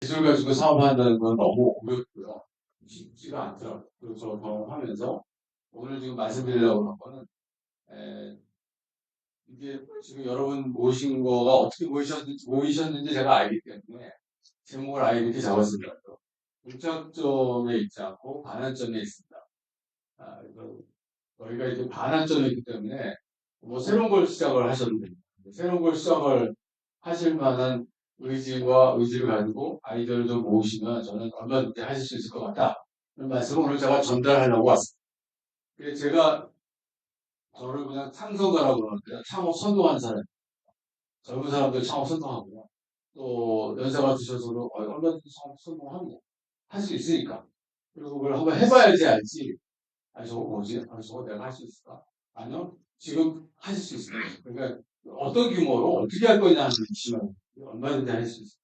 기술 가지고 사업한다는 건 너무 어렵고요. 쉽지가 않더라고요. 그래서 경험하면서 오늘 지금 말씀드리려고 하는 거는 이게 지금 여러분 모신 거가 어떻게 모이셨는지 제가 알기 때문에 제목을 아예 이렇게 잡았습니다. 동작점에 있지 않고 반환점에 있습니다. 그래서 저희가 이제 반환점에 있기 때문에 뭐 새로운 걸 시작을 하셔도 됩니다. 새로운 걸 시작을 하실 만한 의지와 의지를 가지고 아이디어를 좀 모으시면 저는 얼마든지 하실 수 있을 것 같다. 그런 말씀을 오늘 제가 전달하려고 왔습니다. 그래서 제가 저를 그냥 창성가라고 그러는데요. 창업 선도하는 사람. 젊은 사람들 창업 선도하고요. 또 연세가 드셔서도 얼마든지 창업 선도합니다. 할 수 있으니까. 그리고 그걸 한번 해봐야지 알지. 아니 저거 뭐지? 아니 저거 내가 할 수 있을까? 아니요. 지금 하실 수 있습니다. 그러니까 어떤 규모로 어떻게 할 거냐 하는 이슈는 얼마든지 할 수 있습니다.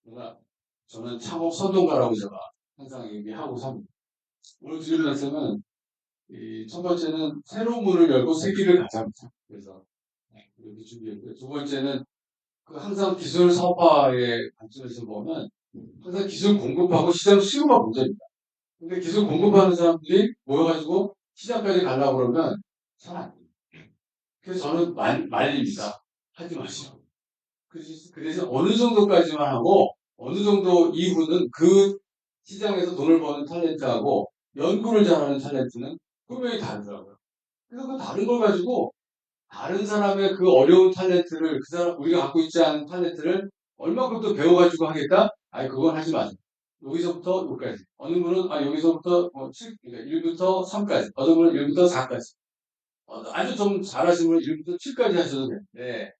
그러니까 저는 창업 선도가라고 제가 항상 얘기하고 삽니다. 오늘 드릴 말씀은 첫 번째는 새로운 문을 열고 세기를 가자입니다. 그래서 이렇게 준비했고요. 두 번째는 그 항상 기술 사업화의 관점에서 보면 항상 기술 공급하고 시장 수요가 문제입니다. 근데 기술 공급하는 사람들이 모여가지고 시장까지 가려고 그러면 잘 안 돼요. 그래서 저는 말립니다. 하지 마시고. 그래서 어느 정도까지만 하고 어느 정도 이후는 그 시장에서 돈을 버는 탤런트하고 연구를 잘하는 탤런트는 분명히 다르더라고요. 그래서 그 다른 걸 가지고 다른 사람의 그 어려운 탤런트를 그 사람 우리가 갖고 있지 않은 탤런트를 얼마큼 또 배워가지고 하겠다? 아니 그건 하지 마세요. 여기서부터 여기까지. 어느 분은 여기서부터 뭐 7, 그러니까 1부터 3까지. 어느 분은 1부터 4까지. 아주 좀 잘하시는 분은 1부터 7까지 하셔도 되는데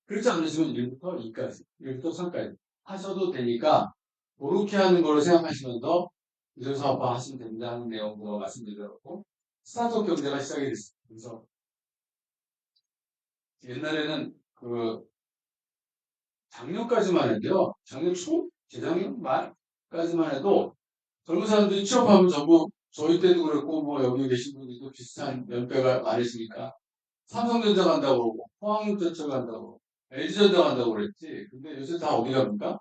그렇지 않으시면 1부터 2까지, 1부터 3까지 하셔도 되니까 그렇게 하는 걸로 생각하시면서 기술사업화 하시면 된다는 내용으로 말씀드리려고 스타트업 경제가 시작이 됐습니다. 그래서 옛날에는 그 작년까지만 해도요. 작년 초, 재작년 말까지만 해도 젊은 사람들이 취업하면 전부 저희 때도 그랬고 뭐 여기 계신 분들도 비슷한 연배가 많으시니까 삼성전자 간다고 그러고 포항전철 간다고 그러고 LG전자 간다고 그랬지. 근데 요새 다 어디 갑니까?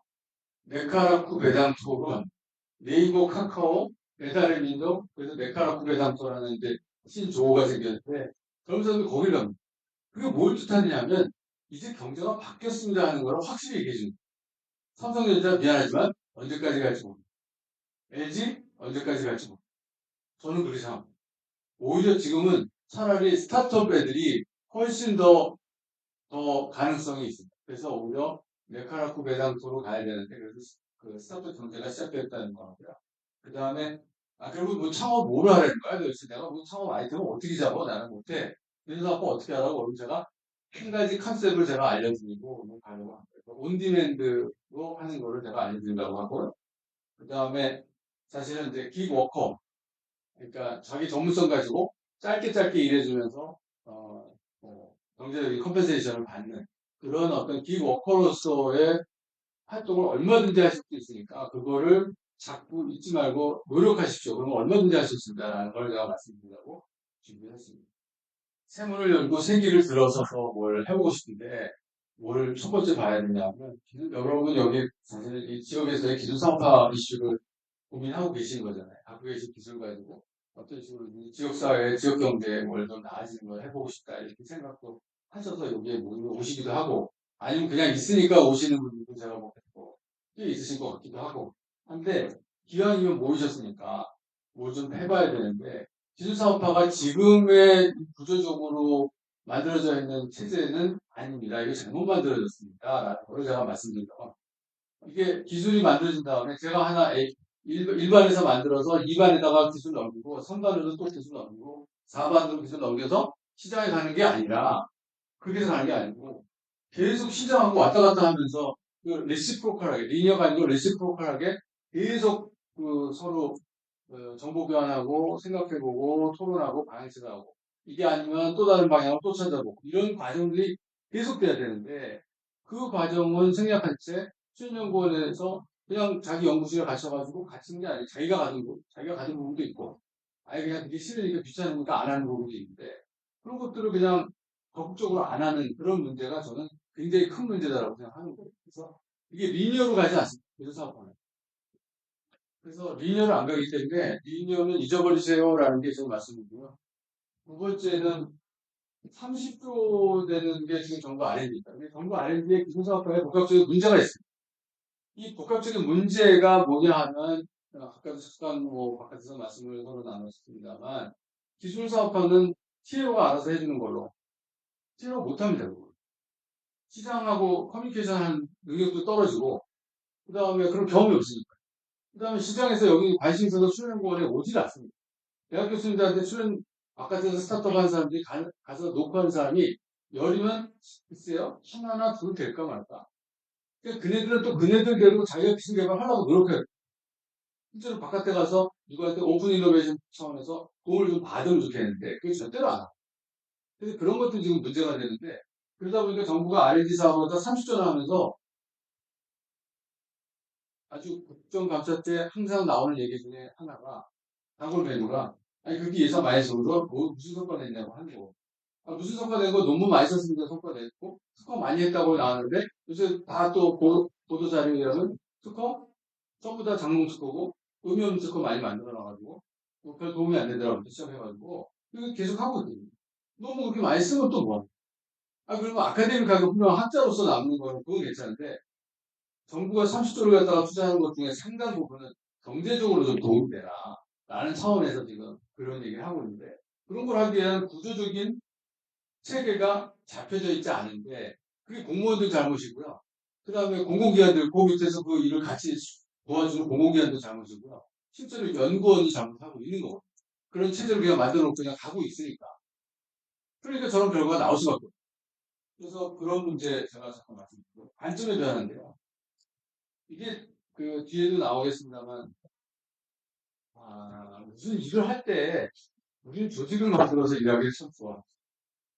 메카라쿠 배당토로 갑니다. 네이버, 카카오, 배달의 민족, 그래서 메카라쿠 배당토라는 이제 신조어가 생겼는데 젊은 사람들이 거길 갑니다. 그게 뭘 뜻하느냐면 이제 경제가 바뀌었습니다 하는 걸 확실히 얘기해 줍니다. 삼성전자 미안하지만 언제까지 갈지 모릅니다. LG 언제까지 갈지 모릅니다. 저는 그렇게 생각합니다. 오히려 지금은 차라리 스타트업 애들이 훨씬 더 가능성이 있습니다. 그래서 오히려 메카라쿠 배당토로 가야 되는데 그래서 그 스타트업 경제가 시작됐다는 거고요. 그 다음에 그리고 뭐 창업 뭐로 하라는 거야? 도대체 내가 뭐 창업 아이템을 어떻게 잡아? 나는 못해. 그래서 아까 어떻게 하라고? 그럼 제가 한 가지 컨셉을 제가 알려드리고 뭐 가려고 합니다. 온디맨드로 하는 거를 제가 알려드리려고 하고요. 그 다음에 사실은 이제 기워커, 그러니까 자기 전문성 가지고 짧게 짧게 일해주면서 경제적인 컴pen세이션을 받는 그런 어떤 기워커로서의 활동을 얼마든지 하실 수 있으니까 그거를 자꾸 잊지 말고 노력하십시오. 그러면 얼마든지 할 수 있습니다라는 걸 제가 말씀드리려고 준비했습니다. 세문을 열고 세기를 들어서서 뭘 해보고 싶은데 뭘 첫 번째 봐야 되냐면 여러분 여기 사실 이 지역에서의 기술 상파 이슈를 고민하고 계신 거잖아요. 갖고 계신 기술 가지고 어떤 식으로 지역사회, 지역경제에 뭘 좀 나아지는 걸 해보고 싶다 이렇게 생각도 하셔서 여기에 오시기도 하고 아니면 그냥 있으니까 오시는 분들도 제가 보고 꽤 있으신 것 같기도 하고 한데 기왕이면 모이셨으니까 뭘 좀 해봐야 되는데 기술사업화가 지금의 구조적으로 만들어져 있는 체제는 아닙니다. 이거 잘못 만들어졌습니다. 라는 걸 제가 말씀드리죠. 이게 기술이 만들어진 다음에 제가 하나 일반에서 만들어서 2반에다가 기술 넘기고 3반으로 또 기술 넘기고 4반으로 기술 넘겨서 시장에 가는 게 아니라 그렇게 해서 가는 게 아니고 계속 시장하고 왔다 갔다 하면서 그 레시프로컬하게 리니어가 아니고 레시프로컬하게 계속 그 서로 정보 교환하고 생각해보고 토론하고 방향치하고 이게 아니면 또 다른 방향을 또 찾아보고 이런 과정들이 계속돼야 되는데 그 과정은 생략할 채 수련연구원에서 그냥 자기 연구실에 가셔가지고 갇힌 게 아니고 자기가 가진 부분도 있고 아예 그냥 그게 싫으니까 귀찮으니까 안 하는 부분도 있는데 그런 것들을 그냥 적극적으로 안 하는 그런 문제가 저는 굉장히 큰 문제다라고 생각하는 거예요. 그래서 이게 리니어로 가지 않습니다. 그래서 사업화는. 그래서 리니어를 안 가기 때문에 리니어는 잊어버리세요라는 게 지금 말씀이고요. 두 번째는 30조 되는 게 지금 정부 R&D입니다. 정부 R&D의 기술사업화에 복합적인 문제가 있습니다. 이 복합적인 문제가 뭐냐 하면 아까도 잠깐 뭐 바깥에서 말씀을 서로 나눴습니다만 기술사업화는 TAO가 알아서 해주는 걸로 TAO가 못합니다. 그거. 시장하고 커뮤니케이션하는 능력도 떨어지고 그 다음에 그런 경험이 없으니까 그 다음에 시장에서 여기 관심 있어서 수련공원에 오질 않습니다. 대학 교수님들한테 수련 바깥에서 스타트업 하는 사람들이 가서 녹화하는 사람이 열이면 글쎄요 하나나 둘 될까 말까. 그러니까 그네들은 또 그네들 데리고 자기가 기술 개발하려고 노력해요. 실제로 바깥에 가서 누구한테 오픈 이노베이션 차원에서 도움을 좀 받으면 좋겠는데 그게 절대로 안 하고. 그래서 그런 것도 지금 문제가 되는데 그러다 보니까 정부가 R&D 사업을 다 30조 하면서 아주 국정감사 때 항상 나오는 얘기 중에 하나가 단골 메뉴가 아니 그렇게 예산 많이 써서 뭐 무슨 성과 냈냐고 하는 거. 아, 무슨 성과 낸 거 논문 많이 썼습니다. 성과 냈고 특허 많이 했다고 나왔는데 요새 다 또 보도 자료에는 특허 전부 다 장롱 특허고 의미 없는 특허 많이 만들어 놔가지고 뭐별 도움이 안 되더라고 시작해가지고 이거 계속 하고 있거든요. 너무 그렇게 많이 쓰면 또 뭐? 아 그리고 아카데믹하게 훌륭한 학자로서 남는 거는 그건 괜찮은데 정부가 30조를 갖다가 투자하는 것 중에 상당 부분은 경제적으로 좀 도움이 되라. 라는 차원에서 지금 그런 얘기를 하고 있는데 그런 걸 하기 위한 구조적인 체계가 잡혀져 있지 않은데 그게 공무원들 잘못이고요. 그 다음에 공공기관들 그 밑에서 그 일을 같이 도와주는 공공기관도 잘못이고요. 실제로 연구원이 잘못하고 있는 거고 그런 체제를 그냥 만들어 놓고 그냥 가고 있으니까 그러니까 저런 결과가 나올 수밖에 없어요. 그래서 그런 문제 제가 잠깐 말씀드리고 관점의 변화인데요. 이게 그 뒤에도 나오겠습니다만 무슨 일을 할 때 우리는 조직을 만들어서 일하기 참 좋아.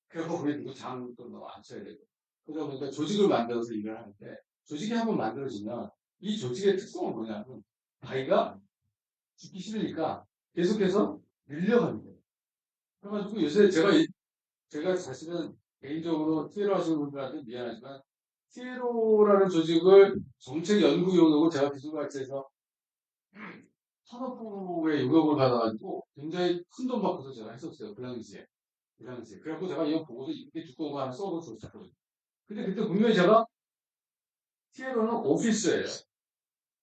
그래서 우리 누구 장도 뭐 안 쳐야 되고. 그러다 보니까 조직을 만들어서 일을 하는데 조직이 한번 만들어지면 이 조직의 특성은 뭐냐면 자기가 죽기 싫으니까 계속해서 늘려갑니다. 그래가지고 요새 제가 사실은 개인적으로 TLO 하시는 분들한테 미안하지만 TLO라는 조직을 정책 연구 용도로 제가 기술가치에서 산업부의 요격을 받아가지고 굉장히 큰 돈 받고서 제가 했었어요. 그 당시에. 그 당시에. 그래갖고 제가 이거 보고서 이렇게 두꺼운 거 하나 써서 줬었거든요. 근데 그때 분명히 제가 TLO는 오피스예요.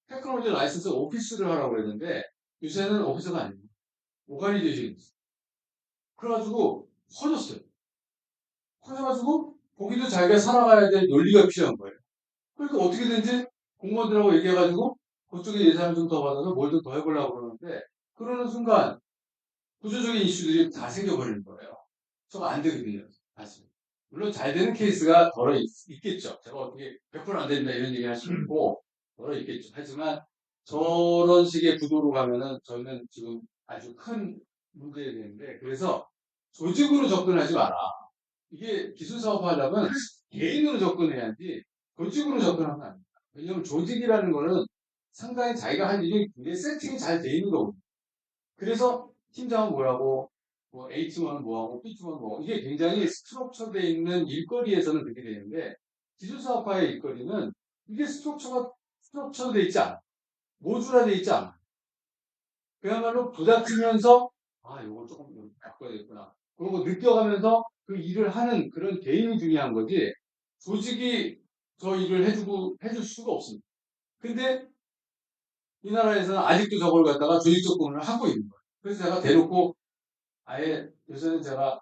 테크놀로지 라이선스 오피스를 하라고 그랬는데 요새는 오피스가 아닙니다. 오가니제이션이 있어요. 그래가지고 커졌어요. 커져가지고 거기도 자기가 살아가야 될 논리가 필요한 거예요. 그러니까 어떻게든지 공무원들하고 얘기해가지고 그쪽에 예산을 좀 더 받아서 뭘 좀 더 해보려고 그러는데 그러는 순간 구조적인 이슈들이 다 생겨버리는 거예요. 저거 안 되거든요. 사실. 물론 잘 되는 케이스가 덜어 있겠죠. 제가 어떻게 100%안 된다 이런 얘기 할 수 있고 덜어 있겠죠. 하지만 저런 식의 구도로 가면은 저희는 지금 아주 큰 문제가 되는데 그래서 조직으로 접근하지 마라. 이게 기술 사업하려면 개인으로 접근해야지 조직으로 접근하면 안 됩니다. 왜냐하면 조직이라는 거는 상당히 자기가 한 일이 굉장히 세팅이 잘 돼 있는 거거든요. 그래서 팀장은 뭐라고, 뭐 A팀은 뭐하고 B팀은 뭐하고 이게 굉장히 스트럭처되어 있는 일거리에서는 그렇게 되는데 기술사업화의 일거리는 이게 스트럭처되어 있지 않아. 모듈화되어 있지 않아. 그야말로 부닥치면서 이거 조금 바꿔야겠구나. 그리고 느껴가면서 그 일을 하는 그런 개인이 중요한 거지 조직이 저 일을 해줄 수가 없습니다. 근데 이 나라에서는 아직도 저걸 갖다가 조직 접근을 하고 있는 거예요. 그래서 제가 대놓고 아예 요새는 제가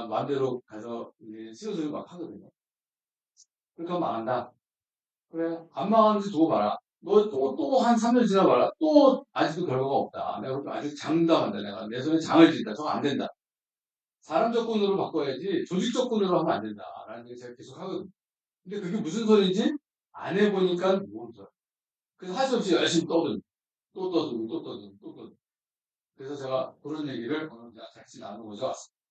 마음대로 가서 CEO들이 막 하거든요. 그러니까 망한다. 그래 안 망하는지 두고 봐라. 너 또 한 3년 지나봐라. 또 아직도 결과가 없다. 내가 그럼 아직 장담한다. 내가 내 손에 장을 진다. 저거 안 된다. 사람 조건으로 바꿔야지 조직 조건으로 하면 안 된다. 라는 얘기 제가 계속 하거든요. 근데 그게 무슨 소리인지 안 해보니까 모르는 소리. 그래서 할 수 없이 열심히 떠들고 또 떠들고 또 떠들고 또 떠들고. 그래서 제가 그런 얘기를 오늘 같이 나누고자 왔습니다.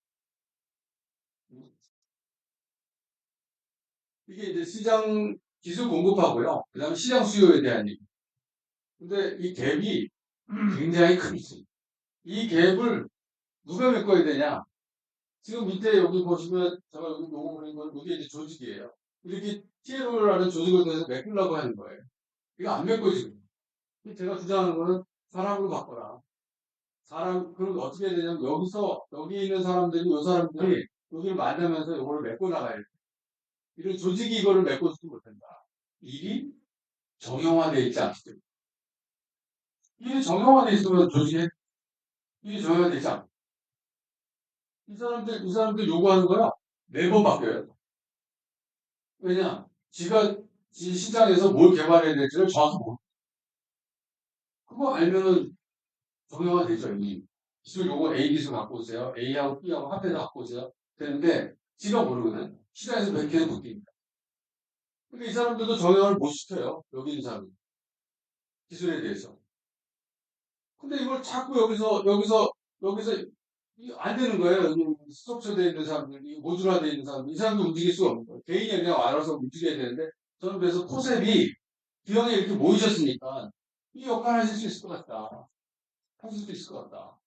이게 이제 시장 기술 공급하고요. 그 다음에 시장 수요에 대한 얘기. 근데 이 갭이 굉장히 큽니다. 이 갭을 누가 메꿔야 되냐? 지금 밑에 여기 보시면 제가 여기 요거 그린 건 이게 이제 조직이에요. 이렇게 TLO라는 조직을 통해서 메꾸려고 하는 거예요. 이거 안 메꿔지고. 제가 주장하는 거는 사람으로 바꿔라. 그럼 어떻게 해야 되냐면, 여기 있는 사람들이, 요 사람들이 여기를 만나면서 이거를 메꿔 나가야 돼. 이런 조직이 이거를 메꿔주지 못한다. 일이 정형화되어 있지 않기 때문에. 일이 정형화되어 있으면 일이 정형화되어 있지 않고. 이 사람들 요구하는 거야. 매번 바뀌어요. 왜냐? 지 시장에서 뭘 개발해야 될지를 정확히 모르 그거 알면은 정형화되죠, 이미. 기술 요거 A 기술 갖고 오세요. A하고 B하고 합해서 갖고 오세요. 되는데, 지가 모르거든. 시장에서 몇 개는 바뀝니다. 근데 이 사람들도 정형을 못 시켜요. 여기 있는 사람들. 기술에 대해서. 근데 이걸 자꾸 여기서, 안 되는 거예요. 여기 스톡처되어 있는 사람들, 모듈화되어 있는 사람들, 이 사람도 움직일 수가 없는 거예요. 개인이 그냥 알아서 움직여야 되는데, 저는 그래서 포셉이 기형에 이렇게 모이셨으니까, 이 역할을 하실 수 있을 것 같다. 하실 수 있을 것 같다.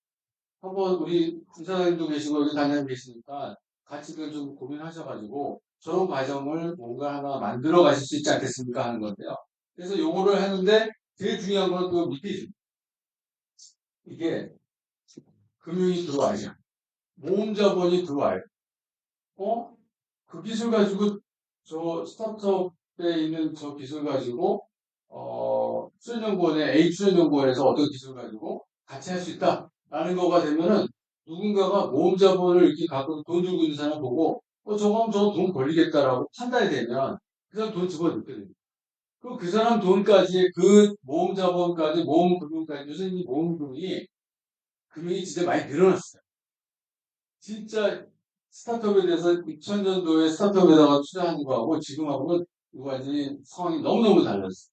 한번 우리 부사장님도 계시고, 여기 단장님 계시니까, 같이들 좀 고민하셔가지고, 저런 과정을 뭔가 하나 만들어 가실 수 있지 않겠습니까? 하는 건데요. 그래서 요거를 하는데, 제일 중요한 건 그 밑에 있습니다. 이게 금융이 들어와야죠. 모험 자본이 들어와요. 어? 그 기술 가지고 저 스타트업에 있는 저 기술 가지고 출연연구원에 A 출연연구원에서 어떤 기술 가지고 같이 할 수 있다라는 거가 되면은 누군가가 모험 자본을 이렇게 갖고 돈 들고 있는 사람 보고 저거 하면 저 돈 벌리겠다라고 판단이 되면 그 사람 돈 집어넣게 됩니다. 그럼 그 사람 돈까지 그 모험 자본까지 모험 금융까지 요즘 이 모험 금융이 진짜 많이 늘어났어요. 진짜 스타트업에 대해서 2000년도에 스타트업에다가 투자하는 거하고 지금하고는 완전히 상황이 너무너무 달랐어요.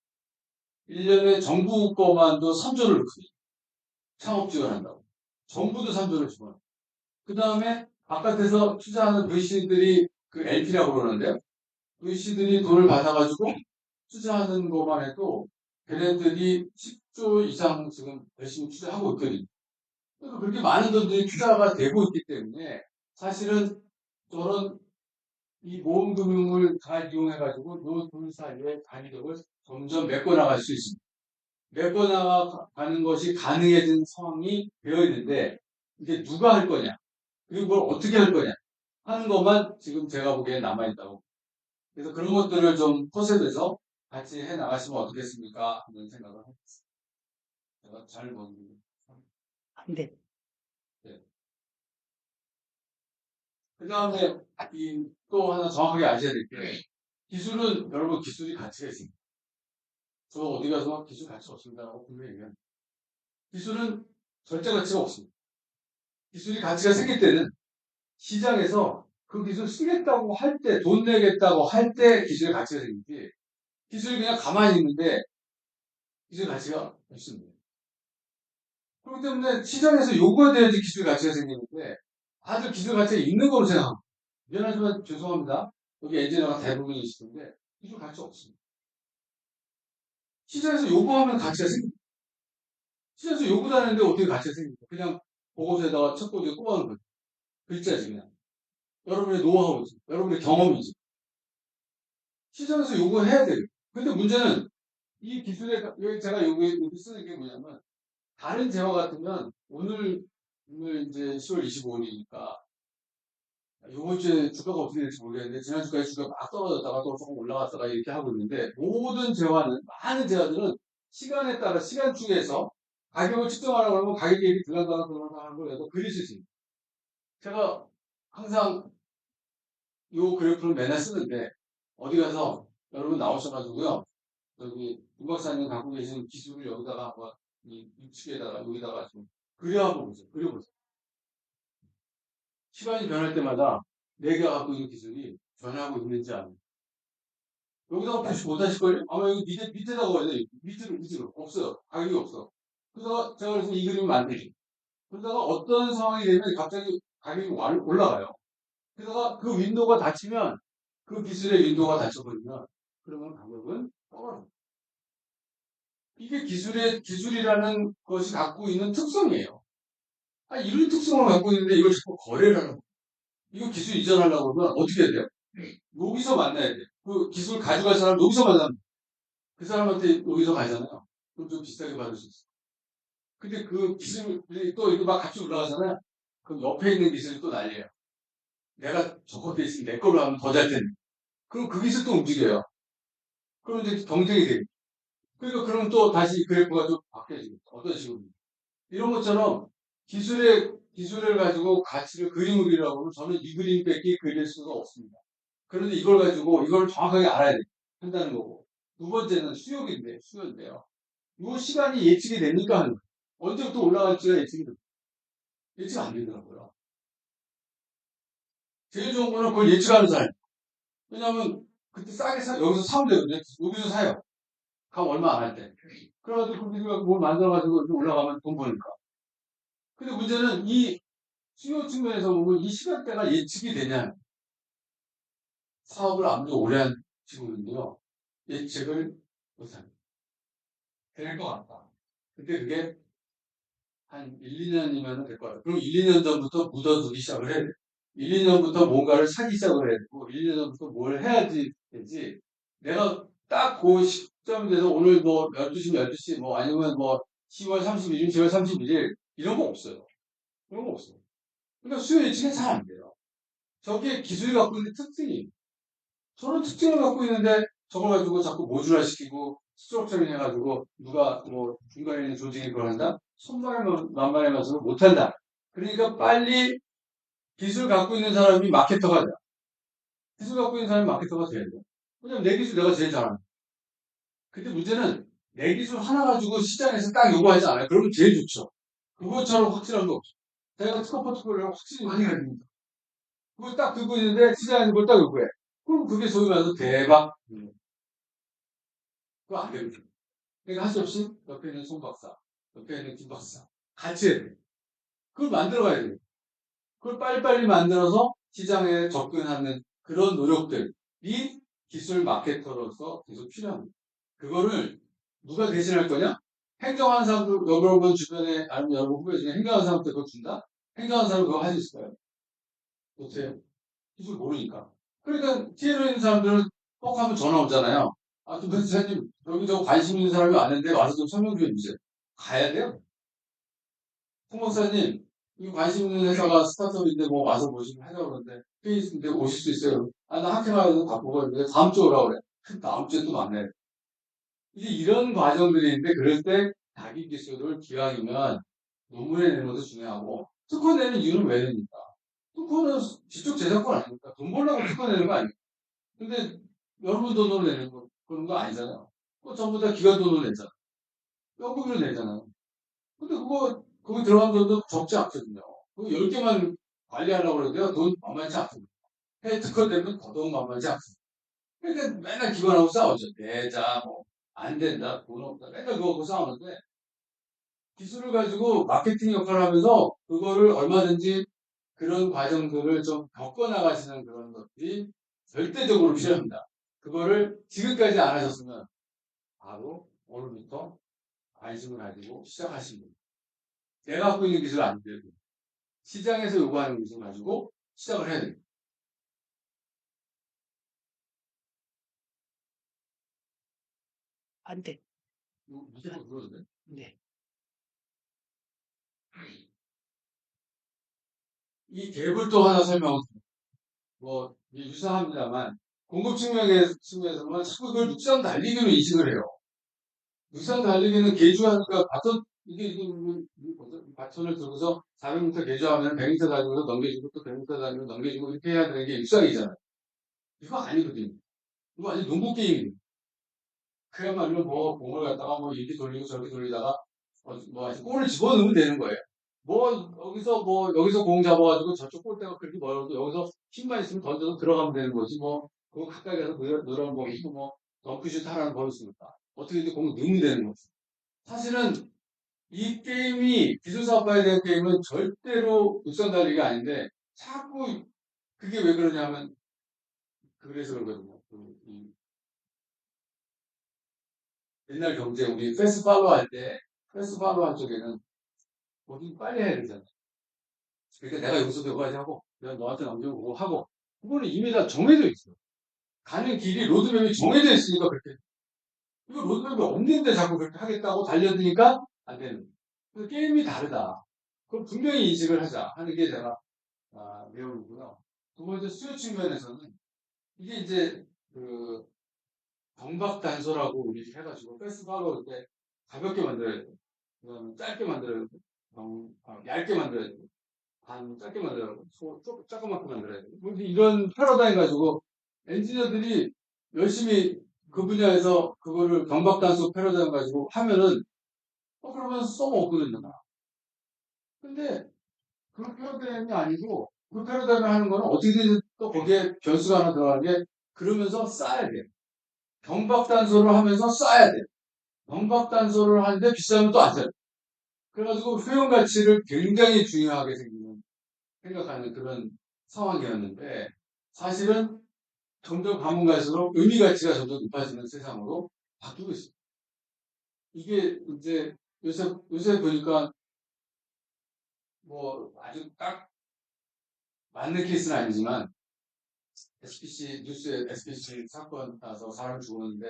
1년에 정부 거만도 3조를 넣거든요. 창업 지원한다고. 정부도 3조를 지원. 그 다음에 바깥에서 투자하는 VC들이 그 LP라고 그러는데요. VC들이 돈을 받아가지고 투자하는 것만 해도 걔네들이 10조 이상 지금 열심히 투자하고 있거든요. 그러니까 그렇게 많은 돈들이 투자가 되고 있기 때문에 사실은 저는 이 모험금융을 잘 이용해가지고 요 둘 사이의 단위력을 점점 메꿔나갈 수 있습니다. 메꿔나가는 것이 가능해진 상황이 되어 있는데 이제 누가 할 거냐 그리고 그걸 어떻게 할 거냐 하는 것만 지금 제가 보기에 남아있다고. 그래서 그런 것들을 좀 포셉해서 같이 해 나가시면 어떻겠습니까? 하는 생각을 하고 있습니다. 제가 잘 보는 네. 네. 그 다음에 또 하나 정확하게 아셔야 될 게 기술은 여러분 기술이 가치가 있습니다. 저 어디 가서 기술 가치 없습니다라고 분명히 얘기합니다. 기술은 절대 가치가 없습니다. 기술이 가치가 생길 때는 시장에서 그 기술 쓰겠다고 할 때, 돈 내겠다고 할 때 기술의 가치가 생기지. 기술이 그냥 가만히 있는데 기술 가치가 없습니다. 그렇기 때문에 시장에서 요구돼야지 기술 가치가 생기는데 다들 기술 가치가 있는 거로 생각합니다. 미안하지만 죄송합니다. 여기 엔지니어가 대부분이시던데 기술 가치가 없습니다. 시장에서 요구하면 가치가 생깁니다. 시장에서 요구도 하는데 어떻게 가치가 생깁니까? 그냥 보고서에다가 첫 번째 꼽아놓은 거죠. 글자지 그냥. 여러분의 노하우지. 여러분의 경험이지. 시장에서 요구해야 돼요. 근데 문제는 이 기술에, 여기 제가 여기 쓰는 게 뭐냐면, 다른 재화 같으면 오늘 이제 10월 25일이니까, 이번 주에 주가가 어떻게 될지 모르겠는데, 지난주까지 주가가 막 떨어졌다가 또 조금 올라갔다가 이렇게 하고 있는데, 모든 재화는, 많은 재화들은 시간에 따라 시간축에서 가격을 측정하려고 하면 가격이 이렇게 들어간다는 하는 걸 내가 그릴 수 있습니다. 제가 항상 요 그래프를 맨날 쓰는데, 어디 가서 여러분 나오셔가지고요. 여기 김 박사님 갖고 계신 기술을 여기다가 한번 이 유축에다가 여기다가 좀 그려보고 보세요. 그려보세요. 시간이 변할 때마다 내가 갖고 있는 기술이 변하고 있는지 아닌지. 여기다가 표시 못하실걸요? 아마 여기 밑에다가 와야 돼. 밑으로. 없어요. 가격이 없어. 그래서 제가 그래서 이 그림을 만들죠. 그러다가 어떤 상황이 되면 갑자기 가격이 올라가요. 그러다가 그 윈도우가 닫히면 그 기술의 윈도우가 닫혀버리면 그러면 가격은 떨어져요. 이게 기술이라는 것이 갖고 있는 특성이에요. 이런 특성을 갖고 있는데 이걸 자꾸 거래를 하는 거예요. 이거 기술 이전하려고 그러면 어떻게 해야 돼요? 여기서 만나야 돼요. 그 기술 가져갈 사람 여기서 만나면 그 사람한테 여기서 가잖아요. 그럼 좀 비싸게 받을 수 있어요. 근데 그 기술이 또 이거 막 같이 올라가잖아요. 그럼 옆에 있는 기술이 또 난리예요. 내가 저거 대신 내 걸로 하면 더 잘 텐데. 그럼 그 기술 또 움직여요. 그럼 이제 경쟁이 돼요. 그러니까 그럼 또 다시 그래프가 좀 바뀌어지고 어떤 식으로. 이런 것처럼 기술을 가지고 가치를 그림을 그리라고 하면 저는 이 그림밖에 그릴 수가 없습니다. 그런데 이걸 가지고 이걸 정확하게 알아야 한다는 거고. 두 번째는 수요인데요. 이 시간이 예측이 됩니까? 하는 거예요. 언제부터 올라갈지가 예측 안 되더라고요. 제일 좋은 거는 그걸 예측하는 사람. 왜냐하면 그때 싸게 여기서 사면 되거든요. 여기서 사요. 값 얼마 안 할 때. 그래가지고 우리가 뭘 만들어가지고 올라가면 돈 버니까. 근데 문제는 이 수요 측면에서 보면 이 시간대가 예측이 되냐. 사업을 아무리 오래 한 친구인데요. 예측을 못합니다. 될 것 같다. 근데 그게 한 1, 2년이면 될 것 같아요. 그럼 1, 2년 전부터 묻어두기 시작을 해야 돼요. 1, 2년부터 뭔가를 사기 시작을 해야 되고, 1, 2년 전부터 뭘 해야지 되지. 내가 딱 그 시점이 돼서 오늘 뭐 12시면 12시, 뭐 아니면 뭐 10월 31일, 10월 31일, 이런 거 없어요. 그런 거 없어요. 그러니까 수요 예측이 잘 안 돼요. 저게 기술이 갖고 있는 특징이 저런 특징을 갖고 있는데 저걸 가지고 자꾸 모듈화시키고 스트럭처링 해가지고 누가 뭐 중간에 있는 조직이 그걸 한다? 손발에 만발에 맞서서 못한다. 그러니까 빨리 기술 갖고 있는 사람이 마케터가 돼. 기술 갖고 있는 사람이 마케터가 돼야 돼. 왜냐면 내 기술 내가 제일 잘하는. 근데 문제는 내 기술 하나 가지고 시장에서 딱 요구하지 않아요. 그러면 제일 좋죠. 그것처럼 확실한 거 없죠. 제가 특허 포트폴리오 확실히 많이 가집니다. 그걸 딱 들고 있는데 시장에서 그걸 딱 요구해. 그럼 그게 소위 말해서 대박. 그거 안 되거든요. 그러니까 할 수 없이 옆에 있는 송 박사, 옆에 있는 김 박사 같이 해야 돼. 그걸 만들어가야 돼요. 그걸 빨리빨리 만들어서 시장에 접근하는 그런 노력들이 기술 마케터로서 계속 필요합니다. 그거를 누가 대신할 거냐? 행정하는 사람도 여러분 주변에 아니면 여러분 후배 중에 행정하는 사람한테 그거 준다? 행정하는 사람 그거 할 수 있을까요? 못해요. 기술 모르니까. 그러니까 TL에 있는 사람들은 꼭 하면 전화 오잖아요. 아, 좀 변호사님, 여기 저 관심 있는 사람이 왔는데 와서 좀 설명 좀 해주세요. 가야 돼요? 홍 목사님, 이 관심 있는 회사가 스타트업인데 뭐 와서 보시면 하려고 그러는데 페이스인데 오실 수 있어요? 아, 나 학교 가서 바쁘고 있는데 다음 주에 오라고 그래. 다음 주에 또 만나요. 이제 이런 과정들이 있는데 그럴 때 자기 기술을 기왕이면 논문에 내는 것도 중요하고 특허 내는 이유는 왜 냅니까? 특허는 지적 재산권 아닙니까? 돈 벌려고 특허 내는 거 아닙니까? 근데 여러분 돈으로 내는 거 그런 거 아니잖아요. 그거 전부 다 기관 돈으로 내잖아. 연구비로 내잖아요. 근데 그거 거기 들어간 돈도 적지 않거든요. 그거 10개만 관리하려고 그러는데요. 돈 만만치 않습니다. 해외 특허 되면 더더욱 만만치 않습니다. 그러니까 맨날 기관하고 싸우죠. 내자, 뭐, 안 된다, 돈 없다. 맨날 그거 갖고 싸우는데 기술을 가지고 마케팅 역할을 하면서 그거를 얼마든지 그런 과정들을 좀 겪어나가시는 그런 것들이 절대적으로 필요합니다. 그거를 지금까지 안 하셨으면 바로 오늘부터 관심을 가지고 시작하시면 됩니다. 내가 갖고 있는 기술 안 되고 시장에서 요구하는 기술 가지고 시작을 해야 됩니다. 안 돼. 무조건 그러는데? 네. 이 갭을 또 하나 뭐 유사합니다만 공급 측면에서는 자꾸 그걸 육상 달리기로 인식을 해요. 육상 달리기는 개주하니까 바톤을 들고서 400m 개주하면 100m 달리면서 넘겨주고 또 100m 달리면 넘겨주고 이렇게 해야 되는 게 육상이잖아요. 이거 아니거든요. 이거 완전 농구 게임이에요. 그야말로 뭐 공을 갖다가 뭐 이렇게 돌리고 저렇게 돌리다가 뭐 골을 집어넣으면 되는 거예요. 여기서 공 잡아가지고 저쪽 골대가 그렇게 멀어도 여기서 힘만 있으면 던져서 들어가면 되는 거지 뭐 그거 가까이 가서 노란 공 있고 뭐 덩크슛 하라는 거 있습니까? 어떻게든 공 넣으면 되는 거지. 사실은 이 게임이 기술사업화에 대한 게임은 절대로 육상 달리기가 아닌데 자꾸 그게 왜 그러냐면 그래서 그러거든요. 옛날 경제 우리 패스 팔로우 할 때 패스 팔로우 할 적에는 뭐든 빨리 해야 되잖아. 그러니까 내가 여기서 여기까지 하고 내가 너한테 넘겨보고 하고 그거는 이미 다 정해져 있어. 가는 길이 로드맵이 정해져 있으니까 그렇게 이거 로드맵이 없는데 자꾸 그렇게 하겠다고 달려드니까 안 되는 거야. 그 게임이 다르다. 그럼 분명히 인식을 하자 하는 게 제가 내용이고요. 두 번째 수요 측면에서는 이게 이제 그 경박 단소라고 우리 해가지고 패스바로 때 가볍게 만들어야 돼. 그다음에 짧게 만들어야 돼. 얇게 만들어야 돼. 반 짧게 만들어야 돼. 조그맣게 만들어야 돼. 근데 이런 패러다임 가지고 엔지니어들이 열심히 그 분야에서 그거를 경박 단소 패러다임 가지고 하면은 그러면 써먹거든요. 근데 그 패러다임이 아니고 그 패러다임을 하는 거는 어떻게든 또 거기에 변수가 하나 들어가는 게 그러면서 쌓아야 돼요. 경박단소를 하면서 쌓아야 돼요. 경박단소를 하는데 비싸면 또 안 사요. 그래가지고 효용 가치를 굉장히 중요하게 생각하는 그런 상황이었는데 사실은 점점 가면 갈수록 의미 가치가 점점 높아지는 세상으로 바뀌고 있습니다. 이게 이제 요새 보니까 뭐 아주 딱 맞는 케이스는 아니지만 SPC 뉴스에 SPC 사건 나서 사람 죽었는데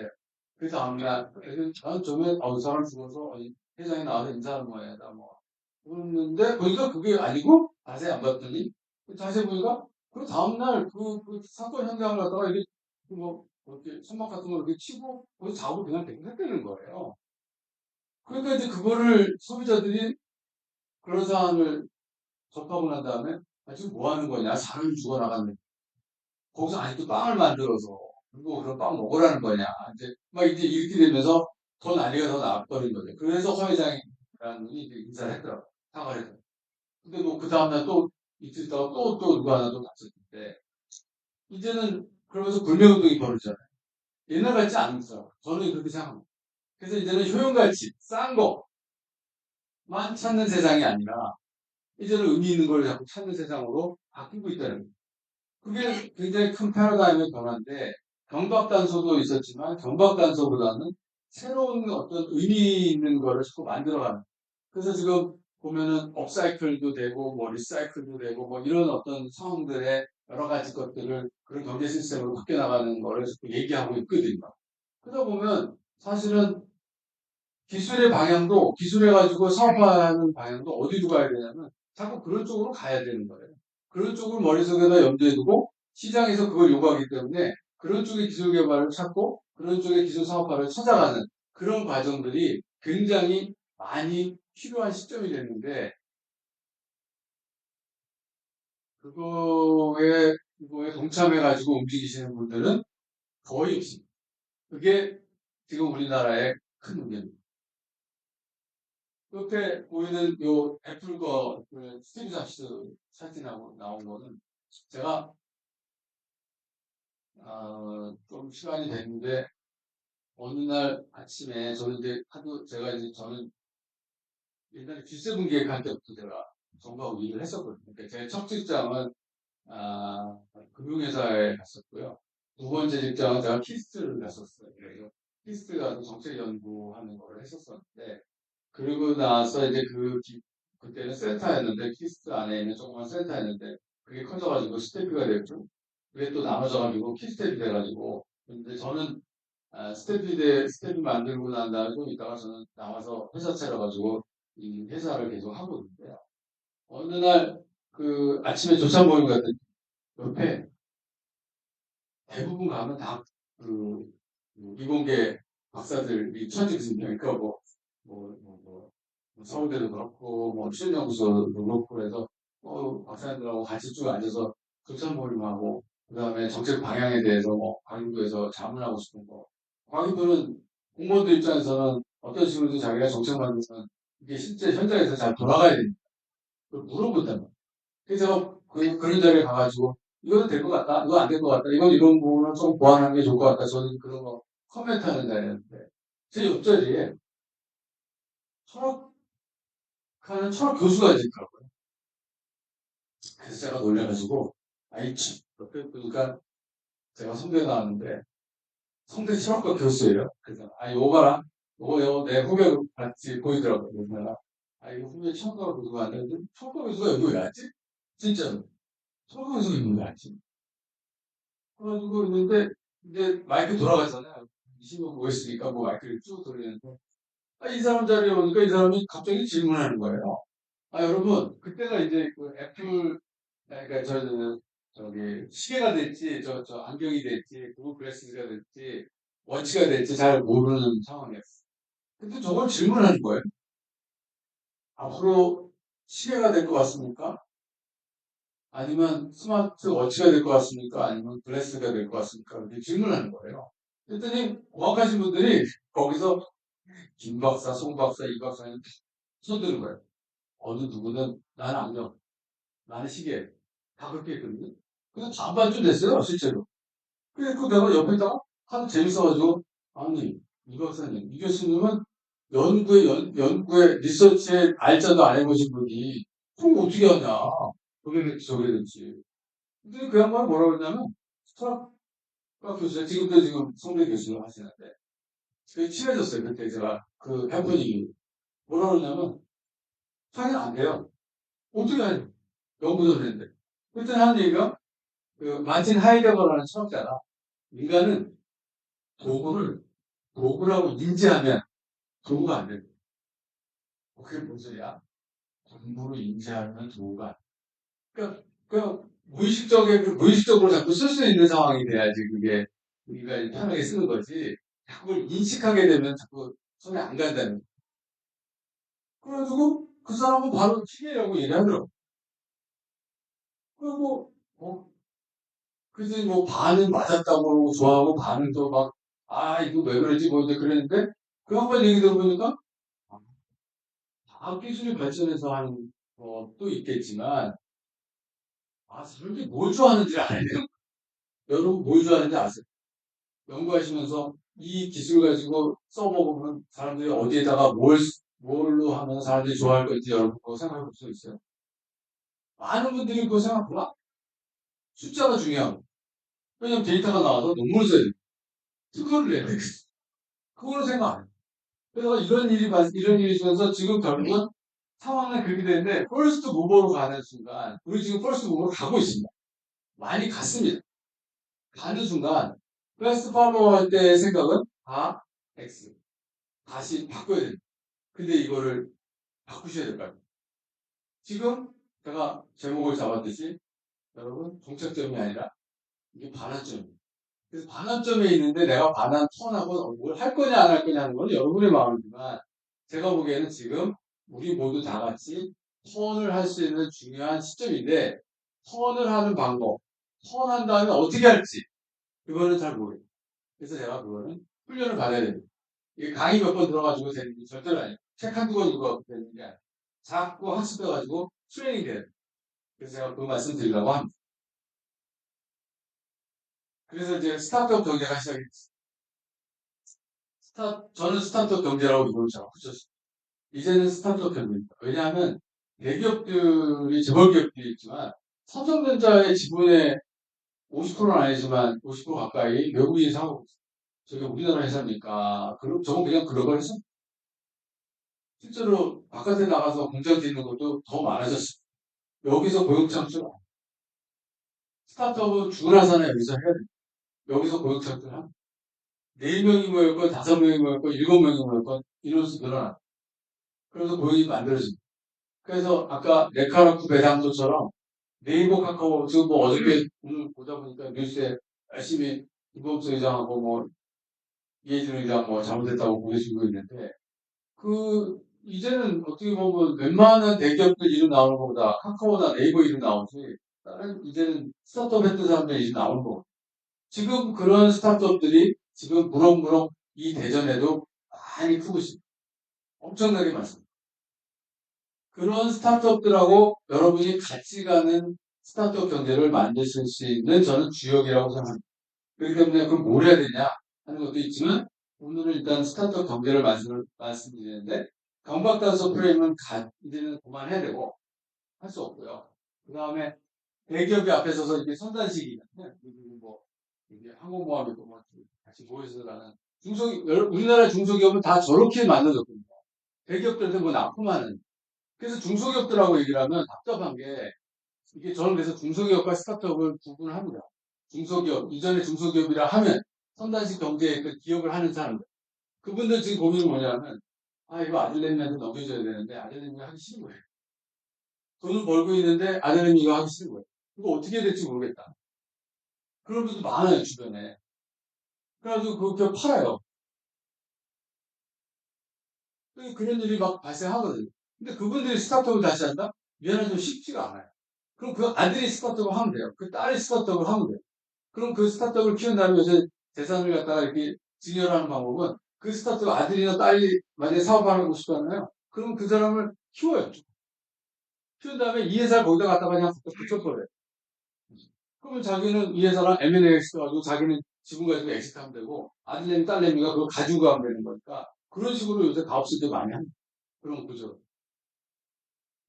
그 다음날 난 처음에 사람 죽어서 회장이 나와서 인사하는 모양이다 뭐 그랬는데 보니까 그게 아니고 자세히 안 봤더니 자세히 보니까 그 다음날 그 사건 현장을 갖다가 이게 뭐 이렇게 선박 같은 거 이렇게 치고 거기서 자고 그냥 대응했다는 거예요. 그러니까 이제 그거를 소비자들이 그런 사안을 접하고 난 다음에 지금 뭐 하는 거냐 사람이 죽어나갔는데 거기서 아직도 빵을 만들어서 그리고 그런 빵 먹으라는 거냐 이제 막 이제 이렇게 되면서 더 난리가 더 나버린 거죠. 그래서 허 회장이라는 분이 이제 인사를 했더라고요. 사과를 했더라고요. 근데 뭐 그 다음날 또 이틀 있다가 또 누가 하나 또 다쳤는데 이제는 그러면서 불매운동이 벌어지잖아요. 옛날 같지 않더라고요. 저는 그렇게 생각합니다. 그래서 이제는 효용가치, 싼 것만 찾는 세상이 아니라 이제는 의미 있는 걸 자꾸 찾는 세상으로 바뀌고 있다는 거예요. 그게 굉장히 큰 패러다임의 변화인데 경박단소도 있었지만 경박단소보다는 새로운 어떤 의미 있는 거를 자꾸 만들어가는. 그래서 지금 보면은 업사이클도 되고 뭐 리사이클도 되고 뭐 이런 어떤 상황들의 여러 가지 것들을 그런 경제 시스템으로 바뀌어 나가는 거를 자꾸 얘기하고 있거든요. 그러다 보면 사실은 기술의 방향도 기술해가지고 사업화하는 방향도 어디로 가야 되냐면 자꾸 그런 쪽으로 가야 되는 거예요. 그런 쪽을 머릿속에다 염두에 두고 시장에서 그걸 요구하기 때문에 그런 쪽의 기술 개발을 찾고 그런 쪽의 기술 사업화를 찾아가는 그런 과정들이 굉장히 많이 필요한 시점이 됐는데 그거에 동참해가지고 움직이시는 분들은 거의 없습니다. 그게 지금 우리나라의 큰 문제입니다. 옆에 보이는 요 애플 그 스티브 잡스 사진하고 나온 거는 제가 좀 시간이 됐는데 어느 날 아침에 저는 이제 하도 제가 이제 저는 옛날에 G7 기획할 때부터 제가 정부하고 일을 했었거든요. 그러니까 제 첫 직장은 금융회사에 갔었고요. 두 번째 직장은 제가 키스트를 갔었어요. 그래서 키스트 가서 정책 연구하는 걸 했었었는데 그리고 나서 이제 그때는 센터였는데, 키스트 안에 있는 조그만 센터였는데, 그게 커져가지고 스태프가 됐죠. 그게 또 나눠져가지고 키스텝이 돼가지고, 근데 저는 스태프 만들고 난 다음에 좀 있다가 저는 나와서 회사 차려가지고 이 회사를 계속 하고 있는데요. 어느 날 그 아침에 조찬 모임 갔더니 옆에 대부분 가면 다그 이공계 박사들이 천직 교수님이니까 서울대도 그렇고 취준연구소도 그렇고 그래서 박사님들하고 같이 쭉 앉아서 교찬 모임하고 그다음에 정책 방향에 대해서 과기부에서 자문하고 싶은 거 과기부는 공무원들 입장에서는 어떤 식으로든 자기가 정책 만들면 이게 실제 현장에서 잘 돌아가야 됩니다. 그걸 물어본단 말이에요. 그래서 제가 그런 자리에 가가지고 이거는 될 것 같다, 이거 안 될 것 같다, 이건 이런 부분은 좀 보완하는 게 좋을 것 같다. 저는 그런 거 코멘트하는 자리였는데 제 옆자리에 철학 교수가 이제 있더라고요. 그래서 제가 놀래가지고 아이 참 옆에 보니까 제가 성대 나왔는데 성대 철학과 교수예요. 그래서 요거 봐라, 요거 내 후배 같이 보이더라고요. 그래서 내가 이거 후배 철학과 교수가 안 되는데 철학과 교수가 여기 왜 왔지? 진짜로 철학과 교수가 여기 왜 왔지? 그래가지고 있는데 이제 마이크 돌아가잖아요. 20명 모였으니까 뭐 마이크를 쭉 돌리는데 이 사람 자리에 오니까 이 사람이 갑자기 질문하는 거예요. 여러분, 그때가 이제 그 애플, 그러니까 저기, 시계가 됐지, 저 안경이 됐지, 구글 글래스가 됐지, 워치가 됐지, 잘 모르는 상황이었어요. 근데 저걸 질문하는 거예요. 앞으로 시계가 될 것 같습니까? 아니면 스마트 워치가 될 것 같습니까? 아니면 글래스가 될 것 같습니까? 이렇게 질문하는 거예요. 그랬더니 정확하신 분들이 거기서 김 박사, 송 박사, 이 박사님 손드는 거예요. 어느 누구는 나는 안경, 나는 시계. 다 그렇게 했거든요. 근데 반반쯤 됐어요, 실제로. 그래, 그 내가 옆에다가 하도 재밌어가지고, 아니, 이 박사님, 이 교수님은 연구에, 리서치에 알짜도 안 해보신 분이, 그럼 어떻게 하냐. 저게 됐지, 저게 됐지. 근데 그 양반이 뭐라고 했냐면, 스트라카 교수가 지금도 지금 성대 교수를 하시는데, 되게 친해졌어요, 그때 제가. 그 해프닝이. 뭐라고 그러냐면, 자기는 안 돼요. 어떻게 하냐. 연구도 했는데. 그때 하는 얘기가, 그, 마틴 하이데거라는 철학자가, 인간은 도구를, 도구라고 인지하면 도구가 안 된다. 그게 뭔 소리야? 공부로 인지하면 도구가 안 돼. 무의식적으로 자꾸 쓸 수 있는 상황이 돼야지 그게 우리가 편하게 쓰는 거지. 그걸 인식하게 되면 자꾸 손에 안 간다는 거야. 그래가지고 그 사람은 바로 튀기라고 얘기하더라고. 그리고 그래서 뭐 반은 맞았다고 그러고 좋아하고 반은 또 막 이거 왜 그러지 뭐 이제 그랬는데 그 한번 얘기 들어보니까 과학 기술이 발전해서 하는 것도 있겠지만 사람들이 뭘 좋아하는지 알아야 돼요. 여러분 뭘 좋아하는지 아세요? 연구하시면서 이 기술 가지고 써먹으면 사람들이 어디에다가 뭘로 하면 사람들이 좋아할 건지 여러분 그거 생각해 볼 수 있어요? 많은 분들이 그거 생각보다 숫자가 중요하고 왜냐면 데이터가 나와서 논문을 써야 돼. 특허를 내야 돼. 그거는 생각 안 해. 그래서 이런 일이 있어서 지금 결국은 상황은 그렇게 되는데, 퍼스트 무버로 가는 순간, 우리 지금 퍼스트 무버로 가고 있습니다. 많이 갔습니다. 가는 순간, 패스트 팔로워 할 때의 생각은 다 X. 다시 바꿔야 됩니다. 근데 이거를 바꾸셔야 될 거 아니에요. 지금 제가 제목을 잡았듯이, 여러분, 종착점이 아니라 이게 반환점입니다. 그래서 반환점에 있는데 내가 반환 턴하고 뭘 할 거냐 안 할 거냐 하는 건 여러분의 마음이지만 제가 보기에는 지금 우리 모두 다 같이 턴을 할 수 있는 중요한 시점인데 턴을 하는 방법, 턴한 다음에 어떻게 할지 그거는 잘 모르겠어요. 그래서 제가 그거는 훈련을 받아야 됩니다. 이게 강의 몇 번 들어가지고 되는 게 절대로 아니에요. 책 한두 권 읽어 되는 게 아니에요. 자꾸 학습해가지고 트레이닝 돼요. 그래서 제가 그 말씀 드리려고 합니다. 그래서 이제 스타트업 경제가 시작했어요. 저는 스타트업 경제라고 이걸 잘 붙였어요. 이제는 스타트업 경제입니다. 왜냐하면 대기업들이 재벌 기업들이 있지만 삼성전자의 지분의 50%는 아니지만 50% 가까이 외국인이 사고 있어요. 저게 우리나라 회사입니까? 그럼 저건 그냥 글로벌 회사. 실제로 바깥에 나가서 공장 짓는 것도 더 많아졌어요. 여기서 고용 창출, 스타트업은 죽으나 사나 여기서 해야 돼요. 여기서 고용 창출하면 4명이 모였건 5명이 모였건 7명이 모였건 인원수 늘어나. 그래서 고용이 만들어집니다. 그래서 아까 네카라쿠 배당조처럼 네이버 카카오 지금 뭐 어저께 오늘 보다 보니까 뉴스에 열심히 이범수 의장하고 뭐 이해준 의장 뭐 잘못했다고 보내주고 있는데 이제는 어떻게 보면 웬만한 대기업들 이름 나오는 것보다 카카오나 네이버 이름 나오지 다른 이제는 스타트업 했던 사람들 이름 나오는 거 지금 그런 스타트업들이 지금 무럭무럭 이 대전에도 많이 크고 있습니다. 엄청나게 많습니다. 그런 스타트업들하고 여러분이 같이 가는 스타트업 경제를 만드실 수 있는 저는 주역이라고 생각합니다. 그렇기 때문에 그럼 뭘 해야 되냐 하는 것도 있지만 오늘은 일단 스타트업 경제를 말씀드리는데 경박단서 프레임은 이제는 그만해야 되고 할 수 없고요. 그 다음에 대기업이 앞에 서서 이게 선단식이잖아요. 뭐 이게 항공모함이 뭐 같이 모여서 가는 우리나라 중소기업은 다 저렇게 만들어졌거든요. 대기업들한테 뭐 납품하는 그래서 중소기업들하고 얘기를 하면 답답한 게 이게 저는 그래서 중소기업과 스타트업을 구분합니다. 중소기업, 이전에 중소기업이라 하면 첨단식 경제에 그 기업을 하는 사람들. 그분들 지금 고민이 뭐냐면 아, 이거 아들내미한테 넘겨줘야 되는데 아들내미가 하기 싫은 거예요. 돈을 벌고 있는데 아들내미 이거 하기 싫은 거예요. 이거 어떻게 해야 될지 모르겠다. 그런 분들 많아요, 주변에. 그래가지고 그거 팔아요. 그런 일이 막 발생하거든요. 근데 그분들이 스타트업을 다시 한다? 미안하지만 쉽지가 않아요. 그럼 그 아들이 스타트업을 하면 돼요. 그 딸이 스타트업을 하면 돼요. 그럼 그 스타트업을 키운 다음에 요새 재산을 갖다가 이렇게 증여하는 방법은 그 스타트업 아들이나 딸이 만약에 사업하고 싶잖아요. 그럼 그 사람을 키워요. 키운 다음에 이 회사를 거기다 갖다가 그냥 붙여버려요. 그러면 자기는 이 회사랑 M&A 가지고 자기는 지분 가지고 엑시트하면 되고 아들내미 딸내미가 그거 가지고 가면 되는 거니까 그런 식으로 요새 가업수들 많이 합니다. 그런 구조.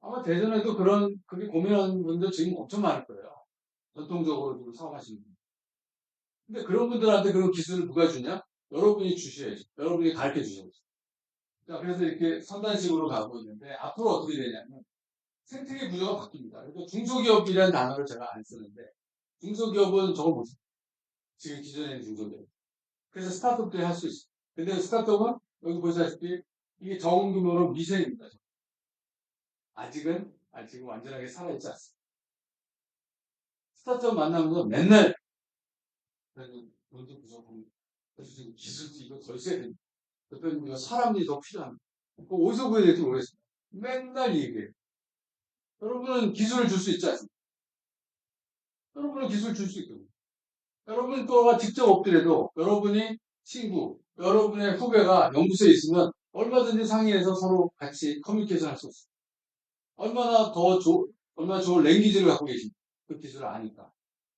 아마 대전에도 그런 그게 고민하는 분들 지금 엄청 많을 거예요. 전통적으로 지금 사업하시는 분. 근데 그런 분들한테 그런 기술을 누가 주냐? 여러분이 주셔야죠. 여러분이 가르쳐 주셔야죠. 자, 그래서 이렇게 선단식으로 가고 있는데 앞으로 어떻게 되냐면 생태계 구조가 바뀝니다. 그래서 중소기업이라는 단어를 제가 안 쓰는데 중소기업은 저거 뭐죠? 지금 기존에 있는 중소기업. 그래서 스타트업들이 할 수 있어요. 근데 스타트업은 여기 보시다시피 이게 적은 규모로 미세입니다. 아직은 완전하게 살아있지 않습니다. 스타트업 만나면서 맨날 돈도 부족합니다. 그래서 지금 기술도 이거 더 있어야 됩니다. 대표님 이거 사람이 더 필요합니다. 그거 어디서 구해야 될지 모르겠습니다. 맨날 얘기해요. 여러분은 기술을 줄 수 있지 않습니까? 여러분은 기술 줄 수 있거든요. 여러분 거가 직접 없더라도 여러분이 친구, 여러분의 후배가 연구소에 있으면 얼마든지 상의해서 서로 같이 커뮤니케이션 할 수 있어요. 얼마나 좋은 랭귀지를 갖고 계십니까? 그 기술을 아니까.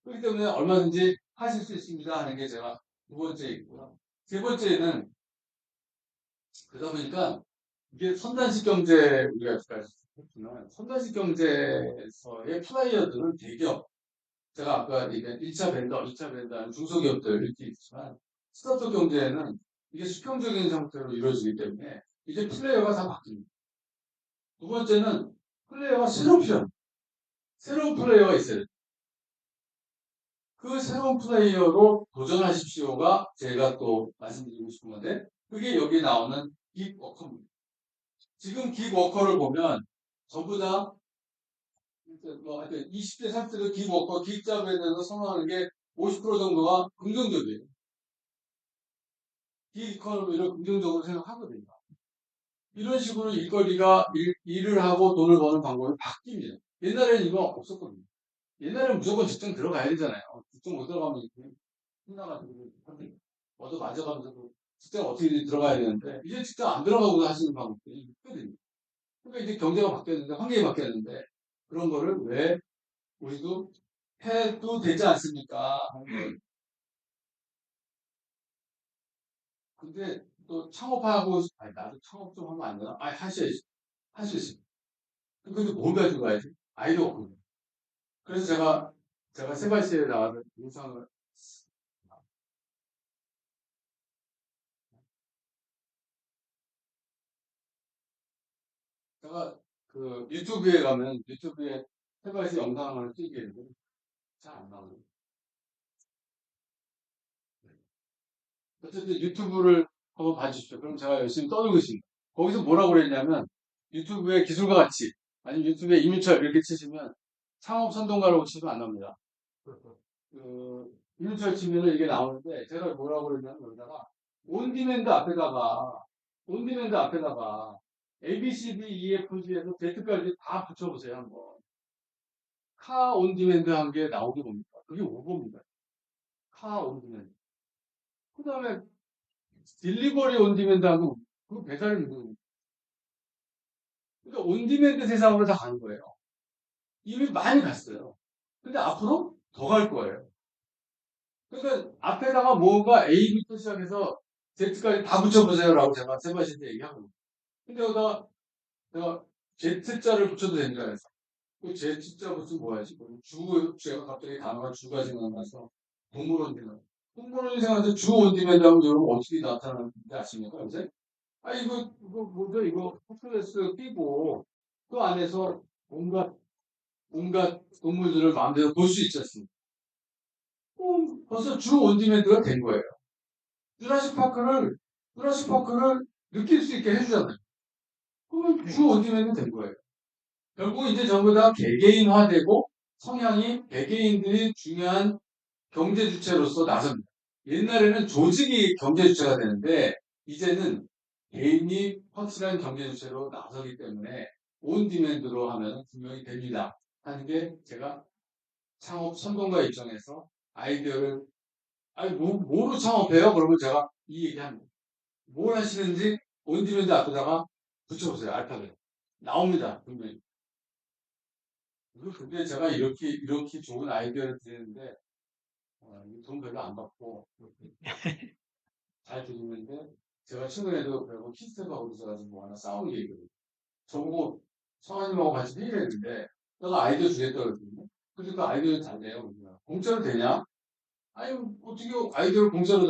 그렇기 때문에 얼마든지 하실 수 있습니다 하는 게 제가 두 번째 있고요. 세 번째는 그러다 보니까 이게 선단식 경제 우리가 여기까지 했지만 선단식 경제에서의 플레이어들은 대기업 제가 아까 얘기한 1차 벤더, 2차 벤더 중소기업들 이렇게 있지만 스타트업 경제에는 이게 수평적인 형태로 이루어지기 때문에 이제 플레이어가 다 바뀝니다. 두 번째는 플레이어가 새로 필요합니다. 새로운 플레이어가 있어야 돼요. 그 새로운 플레이어로 도전하십시오가 제가 또 말씀드리고 싶은 건데 그게 여기 나오는 긱워커입니다. 지금 긱워커를 보면 전부 다 뭐 20대, 30대 긱워커, 긱잡에 대해서 선호하는 게 50% 정도가 긍정적이에요. 긱이코노미를 긍정적으로 생각하거든요. 이런 식으로 일거리가 일을 하고 돈을 버는 방법이 바뀝니다. 옛날에는 이거 없었거든요. 옛날에는 무조건 직장 들어가야 되잖아요. 직장 못 들어가면 혼나가지고 얻어 맞아가면서 직장 어떻게 들어가야 되는데 이제 직장 안 들어가고 하시는 방법들이 있거든요. 그러니까 이제 경제가 바뀌었는데 환경이 바뀌었는데 그런 거를 왜 우리도 해도 되지 않습니까? 근데 또 창업하고 아니 나도 창업 좀 하면 안 되나? 아니 하셔야지. 할 수 있습니다. 근데 뭘 가지고 가야지? 아이디어 없거든요. 그래서 제가 세발시에 나와서 영상을 제가 그 유튜브에 가면 유튜브에 세발시 영상을 찍게 되는데 잘 안 나오네요. 어쨌든 유튜브를 한번 봐주십시오. 그럼 제가 열심히 떠들고 있습니다. 거기서 뭐라고 그랬냐면 유튜브에 기술과 같이 아니면 유튜브에 이민철 이렇게 치시면 창업 선동가라고 치면 안 나옵니다. 이민철 치면은 이게 나오는데 제가 뭐라고 그랬냐면 여기다가 온디맨드 앞에다가 온디맨드 앞에다가 A, B, C, D, E, F, G에서 Z까지 다 붙여보세요 한번. 카 온디맨드 한 게 나오게 봅니다. 그게 오버입니다. 카 온디맨드. 그 다음에 딜리버리 온디맨드 하고 그 배달이 누구? 그러니까 온디맨드 세상으로 다 가는 거예요. 이미 많이 갔어요. 근데 앞으로 더 갈 거예요. 그러니까 앞에다가 뭐가 A부터 시작해서 Z까지 다 붙여보세요라고 제가 세바시한테 얘기하고. 근데 여기다 내가 Z자를 붙여도 됩니다. 그래서 그 Z자 붙이면 뭐야지? 제가 갑자기 단어가 주가 생각나서 동물원 생각. 동물원 생각나서 주 온디맨드 하면 여러분 어떻게 나타나는지 아십니까? 요새? 아, 이거 뭐죠? 이거 포플레스 끼고 그 안에서 온갖 동물들을 마음대로 볼 수 있지 않습니까? 벌써 주 온디맨드가 된 거예요. 주라식 파크를, 주라식 파크를 느낄 수 있게 해주잖아요. 그러면 주 온디맨드 된 거예요. 결국 이제 전부 다 개개인화되고 성향이 개개인들이 중요한 경제 주체로서 나섭니다. 옛날에는 조직이 경제 주체가 되는데 이제는 개인이 확실한 경제 주체로 나서기 때문에 온 디맨드로 하면 분명히 됩니다. 하는 게 제가 창업 선동가 입장에서 아이디어를 아니 뭐로 창업해요? 그러면 제가 이 얘기합니다. 뭘 하시는지 온 디맨드 앞에다가 붙여보세요. 알파벳 나옵니다. 분명히. 근데 제가 이렇게 좋은 아이디어를 드리는데 돈 별로 안 받고 잘 들리는데 제가 최근에도 그리고 키스텝하고 있어가지고 뭐 하나 싸우는 게 있거든요. 저보고 성환님하고 같이 회의를 했는데 내가 아이디어 주겠다 그랬거든요. 근데 그 아이디어는 잘 돼요. 공짜로 되냐? 아니 어떻게 아이디어를 공짜로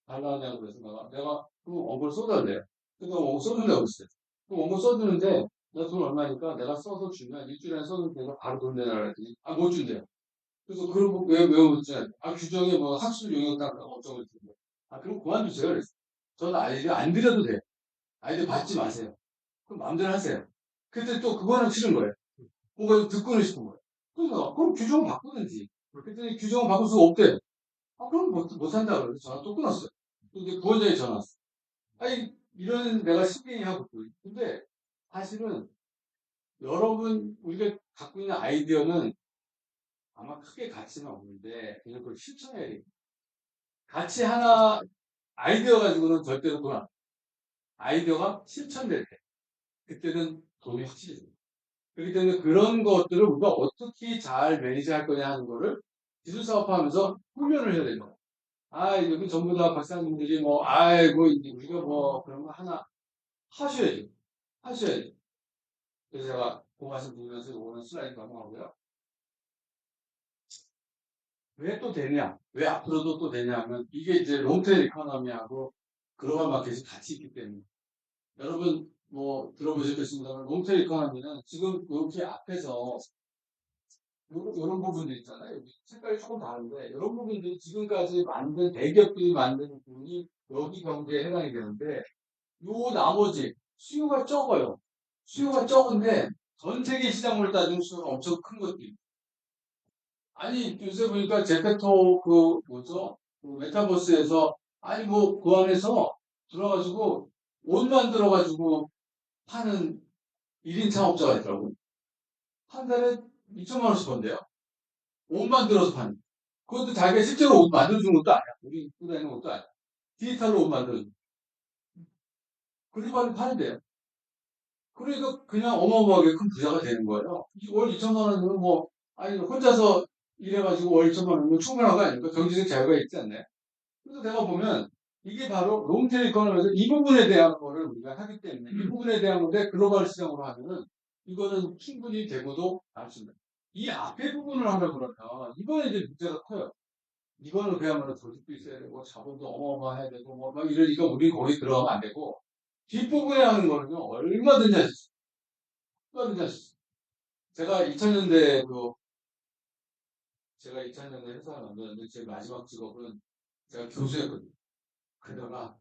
달라냐고 그래서 내가 그 원고를 써달래요. 그러니까 원고 써준다고 그랬어요. 그 원고 써주는데 내가 돈 얼마니까 내가 써서 주면 일주일에 써도 내가 바로 돈 내놔라 그랬더니 못 준대요. 그래서 그럼 왜못 주냐? 규정에 뭐 학술 용역 따라고 어쩌고 저쩌고. 그럼 그만두세요 그랬어요. 저는 아이디어 안 드려도 돼요. 아이디어 받지 마세요. 그럼 마음대로 하세요. 근데 또 그거는 싫은 거예요. 뭔가 듣고는 싶은 거예요. 그럼 규정을 바꾸든지. 그랬더니 규정을 바꿀 수가 없대. 그럼 못 산다 그래서 전화 또 끊었어요. 근데 부원장이 전화 왔어. 아니, 이런 내가 신경하고 근데 사실은 여러분, 우리가 갖고 있는 아이디어는 아마 크게 가치는 없는데 그냥 그걸 실천해야 돼. 가치 하나, 아이디어 가지고는 절대로 돈 안, 아이디어가 실천될 때, 그때는 돈이 확실히 듭니다. 그렇기 때문에 그런 것들을 우리가 어떻게 잘 매니지할 거냐 하는 거를 기술 사업하면서 훈련을 해야 되는 거예요. 여기 전부 다 박사님들이 뭐, 아이고, 이제 우리가 뭐, 그런 거 하나 하셔야지. 하셔야지. 그래서 제가 그 말씀 드리면서 이거는 슬라이드 넘어가고요. 왜 또 되냐? 왜 앞으로도 또 되냐 하면 이게 이제 롱테일 이코노미하고 글로벌 마켓이 같이 있기 때문에 여러분 뭐 들어보셨겠습니다만 롱테일 이코노미는 지금 이렇게 앞에서 이런 부분들 있잖아요. 색깔이 조금 다른데 이런 부분들이 지금까지 만든 대기업들이 만든 부분이 여기 경제에 해당이 되는데 요 나머지 수요가 적어요. 수요가 적은데 전 세계 시장으로 따지면 수요가 엄청 큰 것들이. 아니 요새 보니까 제페토 그 뭐죠? 그 메타버스에서 아니 뭐 그 안에서 들어가지고 옷 만들어가지고 파는 1인 창업자가 있더라고. 한 달에 2천만 원씩 번대요. 옷 만들어서 파는. 그것도 자기가 실제로 옷 만들어주는 것도 아니야. 우리 입고 다니는 것도 아니야. 디지털로 옷 만들어주는. 그리고 파는데요. 그러니까 그냥 어마어마하게 큰 부자가 되는 거예요. 월 2천만 원이면 뭐, 아니, 혼자서 일해가지고 월 2천만 원이면 충분한 거 아닙니까? 경제적 자유가 있지 않나요? 그래서 내가 보면 이게 바로 롱테일 이코노미에서 이 부분에 대한 거를 우리가 하기 때문에 이 부분에 대한 건데 글로벌 시장으로 하면은 이거는 충분히 되고도 남습니다. 이 앞에 부분을 하려 그러면 이번에 이제 문제가 커요. 이거는 그야말로 조직도 있어야 되고 자본도 어마어마해야 되고 뭐 이러니까 우리 거기 들어가면 안 되고 뒷부분에 하는 거는요 얼마든지 할 수 있어요. 얼마든지 할 수 있어요. 제가 2000년대 제가 2000년대 회사를 만들었는데 제 마지막 직업은 제가 교수였거든요. 그러다가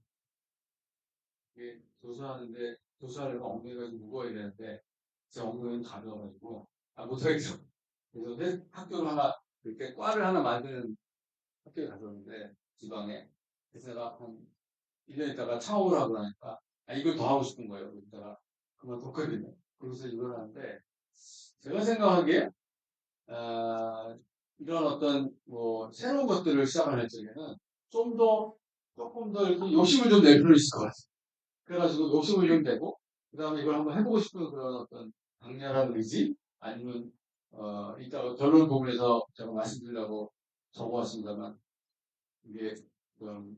이게 교수하는데 교수하려면 엉덩이가 좀 무거워야 되는데 제 엉덩이는 가벼워가지고 못하겠어. 그래서 학교를 하나 이렇게 과를 하나 만드는 학교에 갔었는데 지방에 그래서 내가 한 1년 있다가 창업을 하고 나니까 이걸 더 하고 싶은 거예요. 그러다가 그만뒀거든요. 그래서 이걸 하는데 제가 생각하기에 이런 어떤 뭐 새로운 것들을 시작할 적에는 조금 더 이렇게 욕심을 좀 낼 필요 있을 것 같아요. 그래가지고 욕심을 좀 내고 그다음에 이걸 한번 해보고 싶은 그런 어떤 강렬한 의지 아니면 이따가 결론 부분에서 제가 말씀드리려고 적어왔습니다만 이게 좀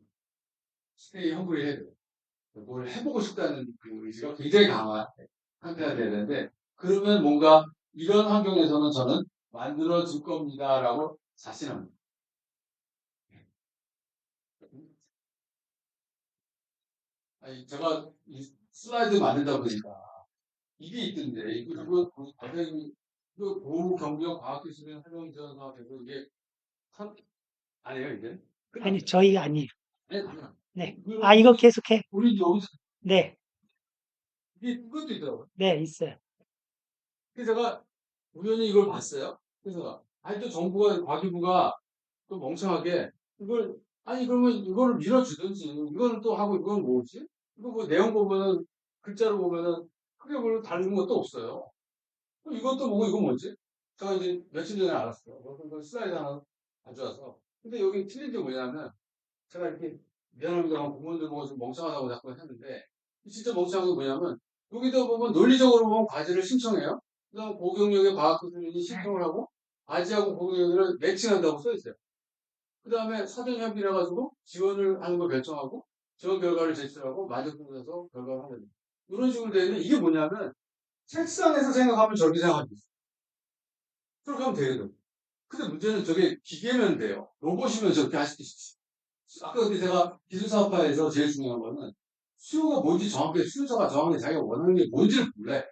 스테이 헝그리 해야 뭘 해보고 싶다는 그 의지가 굉장히 강한 상태가 돼야 되는데 그러면 뭔가 이런 환경에서는 저는 만들어질 겁니다라고 자신합니다. 제가 이 슬라이드 만들다 보니까 이게 있던데 이거 과장님 이거 보경비와 과학기술의 활용전화에서 이게 참 아니에요 이게 아니, 끝났어요. 저희가 아니에요. 네, 아니야. 네. 이거 이거 계속해. 우리 여기서 네. 이것도 있더라고요. 네, 있어요. 그래서 제가 우연히 이걸 봤어요. 그래서, 아니, 또 정부가, 과기부가 또 멍청하게, 이걸, 아니, 그러면 이거를 밀어주든지, 이거는 또 하고, 이건 뭐지? 이거 뭐 내용 보면은, 글자로 보면은, 크게 보면 다른 것도 없어요. 그럼 이것도 뭐고, 이건 뭐지? 제가 이제 며칠 전에 알았어요. 그 슬라이드 하나 가져와서. 근데 여기 틀린 게 뭐냐면, 제가 이렇게, 미안합니다. 공무원들 보고 좀 멍청하다고 자꾸 했는데, 진짜 멍청한 게 뭐냐면, 여기다 보면 논리적으로 보면 과제를 신청해요. 그 다음 고경력의 과학기술인이 신청을 하고, 과제하고 고경력을 매칭한다고 써있어요. 그 다음에 사전협의를 해가지고 지원을 하는 걸 결정하고 지원 결과를 제출하고 만족도에서 결과를 하는 이런 식으로 되어 있는데 이게 뭐냐면 책상에서 생각하면 저렇게 생각하고 있어요. 그렇게 하면 되거든. 근데 문제는 저게 기계면 돼요. 로봇이면 저렇게 할 수도 있지. 아까 근데 제가 기술사업화에서 제일 중요한 거는 수요가 뭔지 정확하게 수요자가 정확하게 자기가 원하는 게 뭔지를 몰라요.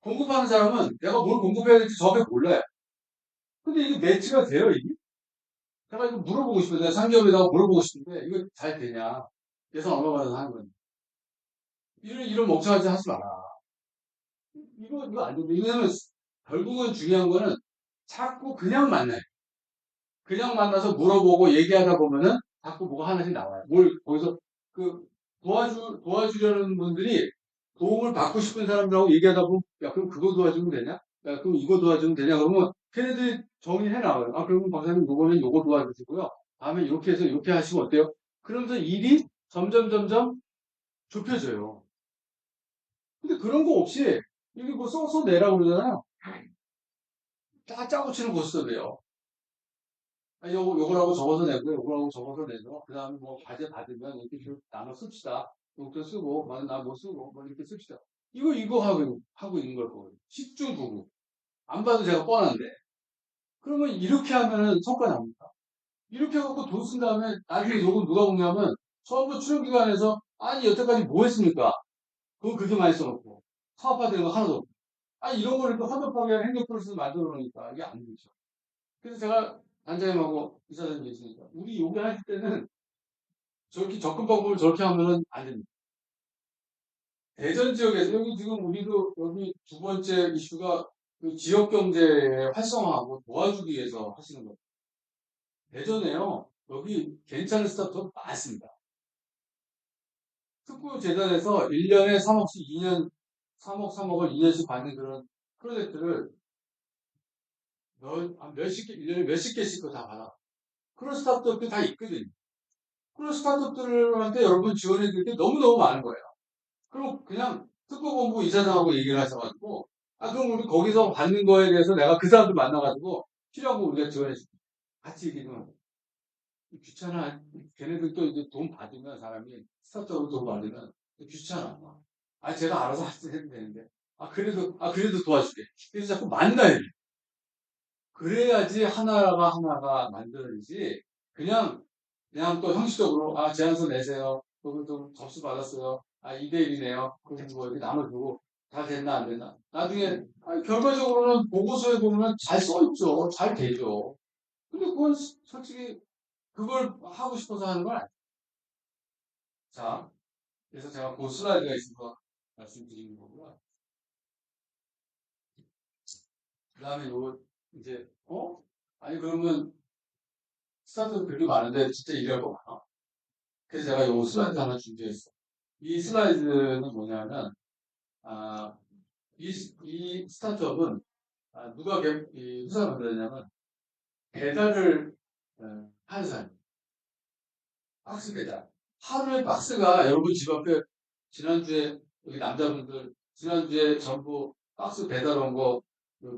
공급하는 사람은 내가 뭘 공급해야 될지 정확하게 몰라요. 근데 이게 매치가 돼요, 이게? 제가 이거 물어보고 싶어요. 내가 상기업에다가 물어보고 싶은데 이거 잘 되냐? 예산 얼마 받아서 하는 건지. 이런 멍청한 짓 하지 마라. 이거 안 돼. 왜냐면 결국은 중요한 거는 자꾸 그냥 만나요. 그냥 만나서 물어보고 얘기하다 보면은 자꾸 뭐가 하나씩 나와요. 뭘 거기서 그 도와주려는 분들이 도움을 받고 싶은 사람들하고 얘기하다 보면 야 그럼 그거 도와주면 되냐? 야 그럼 이거 도와주면 되냐? 그러면 걔네들이 정리해 나와요. 아 그러면 박사님 요거는 요거 도와주시고요. 다음에 이렇게 해서 이렇게 하시면 어때요? 그러면서 일이 점점 좁혀져요. 근데 그런 거 없이 이게 뭐 써서 내라고 그러잖아요. 다 짜고 치는 고스톱이에요. 아, 요거라고 적어서 내고, 요거라고 적어서 내서, 그 다음에 뭐 과제 받으면 이렇게 좀 나눠 씁시다. 이것도 쓰고, 나 뭐 쓰고, 뭐 이렇게 씁시다. 이거 하고 있는 걸 보거든요. 10중 9구. 안 봐도 제가 뻔한데. 그러면 이렇게 하면은 성과 납니까? 이렇게 해갖고 돈 쓴 다음에 나중에 요금 누가 보냐면, 처음부터 출연기관에서, 아니, 여태까지 뭐 했습니까? 그건 그렇게 많이 써놓고, 사업화되는 거 하나도 없고. 아니, 이런 거를 또 헌법하게 행정 프로세스 만들어 놓으니까 이게 안 되죠. 그래서 제가 단장님하고 이사장님 계시니까 우리 요기 할 때는 저렇게 접근 방법을 저렇게 하면은 안 됩니다. 대전 지역에서 여기 지금 우리도 여기 두 번째 이슈가 그 지역 경제 활성화하고 도와주기 위해서 하시는 거예요. 대전에요. 여기 괜찮은 스타트업 많습니다. 특구재단에서 1년에 3억씩 2년 3억 3억을 2년씩 받는 그런 프로젝트를 몇십 개 1년에 몇십 개씩 다 받아. 그런 스타트업들이 다 있거든요. 그런 스타트업들한테 여러분 지원해 드릴 게 너무너무 많은 거예요. 그럼 그냥 특허본부 이사장하고 얘기를 하셔가지고, 아, 그럼 우리 거기서 받는 거에 대해서 내가 그 사람들 만나가지고 필요한 거 우리가 지원해줄게. 같이 얘기 좀 하고. 귀찮아. 걔네들 또 이제 돈 받으면 사람이 스타트업으로 돈 받으면 귀찮아. 아, 제가 알아서 해도 되는데. 그래도 도와줄게. 그래서 자꾸 만나야 돼. 그래야지 하나가 하나가 만들어지지. 그냥 또 형식적으로, 아, 제안서 내세요. 그거 좀 접수 받았어요. 아, 2대1이네요. 그럼 뭐 이렇게 나눠주고, 다 됐나, 안 됐나. 나중에, 아니, 결과적으로는 보고서에 보면 잘 써있죠. 잘 되죠. 근데 그건 솔직히 그걸 하고 싶어서 하는 건 아니에요. 자, 그래서 제가 그 슬라이드가 있어서 말씀드리는 거고요. 그 다음에 이제, 아니, 그러면 스타트업 그렇게 많은데 진짜 일할 거 많아. 그래서 제가 요 슬라이드 하나 준비했어. 이 슬라이드는 뭐냐면, 아, 이 스타트업은 누가 이 회사를 만들었냐면 배달을 하는 사람. 박스 배달. 하루에 박스가 여러분 집 앞에 지난주에 여기 남자분들 지난주에 전부 박스 배달 온 거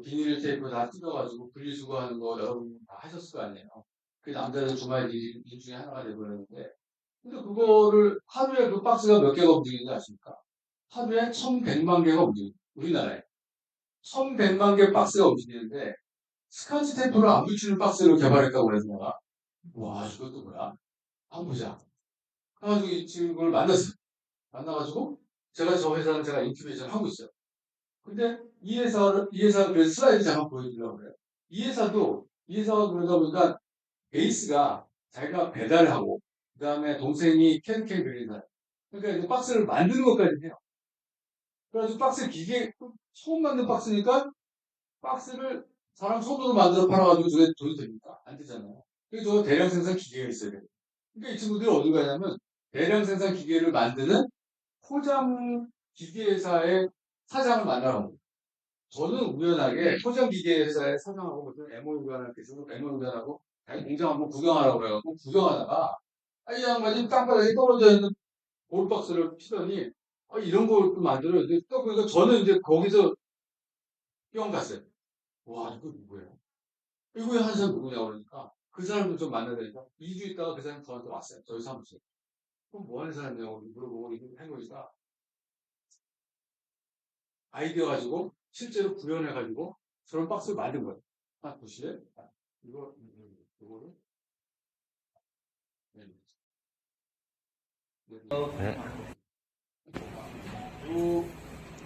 비닐 테이프 다 뜯어가지고 분리수거하는 거 여러분 다 하셨을 거 아니에요. 그 남자들 주말 일 중에 하나가 되버렸는데 근데 그거를 하루에 그 박스가 몇 개가 움직이는지 아십니까? 하루에 1100만 개가 움직여요. 우리나라에. 1100만 개 박스가 움직이는데 스카치 테이프를 안 붙이는 박스를 개발했다고 그래서 내가 와 이것도 뭐야? 한번 보자. 그래가지고 이 친구를 만났어요. 만나가지고 제가 저 회사는 제가 인큐베이션 하고 있어요. 근데 이 회사 그래서 슬라이드 잠깐 보여주려고 그래요. 이 회사가 그러다 보니까 베이스가 자기가 배달을 하고 그 다음에 동생이 캔캔 그리는 사람. 그러니까 이제 박스를 만드는 것까지 해요. 그래가지고 박스 기계, 처음 만든 박스니까 박스를 사람 손으로 만들어 팔아가지고 저게 돈이 됩니까? 안 되잖아요. 그래서 저 대량 생산 기계가 있어야 돼요. 그러니까 이 친구들이 어디 가냐면 대량 생산 기계를 만드는 포장 기계회사의 사장을 만나러 옵니다. 저는 우연하게 포장 기계회사의 사장하고 무슨 MOU가 계속 MOU하고 공장 한번 구경하라고 그래갖고 구경하다가 이 양반이 땅바닥에 떨어져 있는 볼박스를 피더니 이런 걸 또 만들어야 돼. 또 그러니까 저는 이제 거기서 뿅 갔어요. 와 이거 누구예요? 이거 한 사람 누구냐 그러니까 그 사람도 좀 만나야 되니까 2주 있다가 그 사람 저한테 왔어요. 저희 사무실. 그럼 뭐 하는 사람이냐고 물어보고 이렇게 해보니까 아이디어 가지고 실제로 구현해가지고 저런 박스를 만든 거예요. 보실래요? 이거를 네. 네.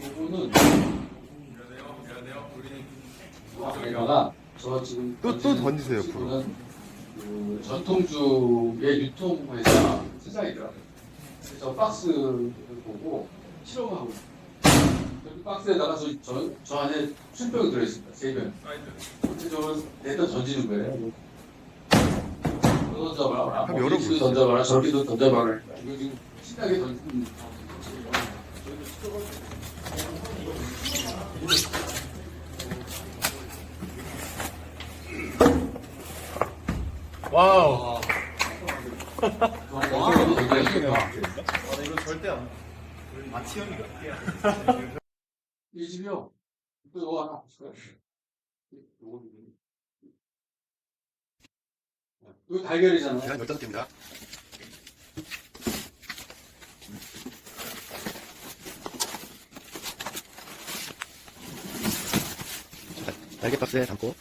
요거는 내가 저 지금 또 던지세요, 친구는 그 전통주의 유통회사 사장이더라고요. 그래서 저 박스를 보고 실험하고 있어요. 여기 박스에다가 저 안에 술병이 들어있습니다. 3병. 근데 저걸 내다 던지는 거예요. 던져봐라. 한번 열어보세요. 이렇게 던져봐라. 저렇게도 던져봐라. 이거 지금 신나게 던지는 와우. 이거 절대 안. 마치형이가. 이 집이요. 이거 하나 보실까요? 이거 달걀이잖아요. 계란 15개입니다. 달걀 박스에 담고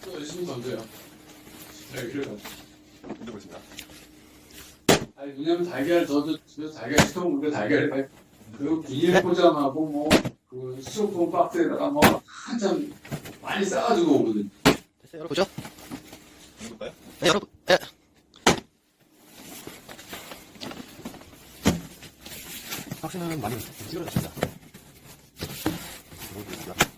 또 열심히 던져요. 달걀을. 던져보겠습니다. 아니, 왜냐면 달걀, 저도 집에서 달걀 시켜먹는데 달걀을, 그 비닐 포장하고 뭐, 그 스티로폼 박스에다가 뭐, 한참 많이 싸가지고 오거든. 됐어요. 열어보죠. 해볼까요? 네, 열어보. 네. 박스는 많이 찌그러졌습니다. 모르겠습니다.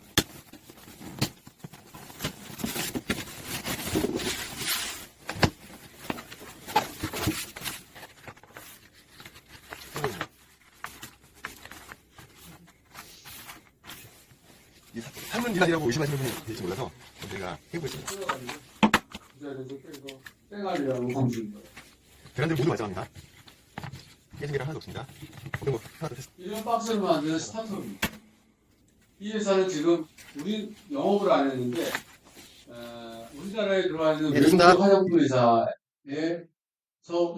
이 삶은 계란이라고 의심하시는 분이 계실지 몰라서 저희가 해보겠습니다. 그래서 그래서 땡알이라고 공주인 거예요. 계란들 모두 말짱합니다. 깨진 계란 하나도 없습니다. 어떤 거 하나도 됐습니다. 이런 박스를 만드는 스타트업입니다. 이 회사는 지금 우리 영업을 안 했는데 우리나라에 들어와 있는 네, 외국 됐습니다. 화장품 회사에서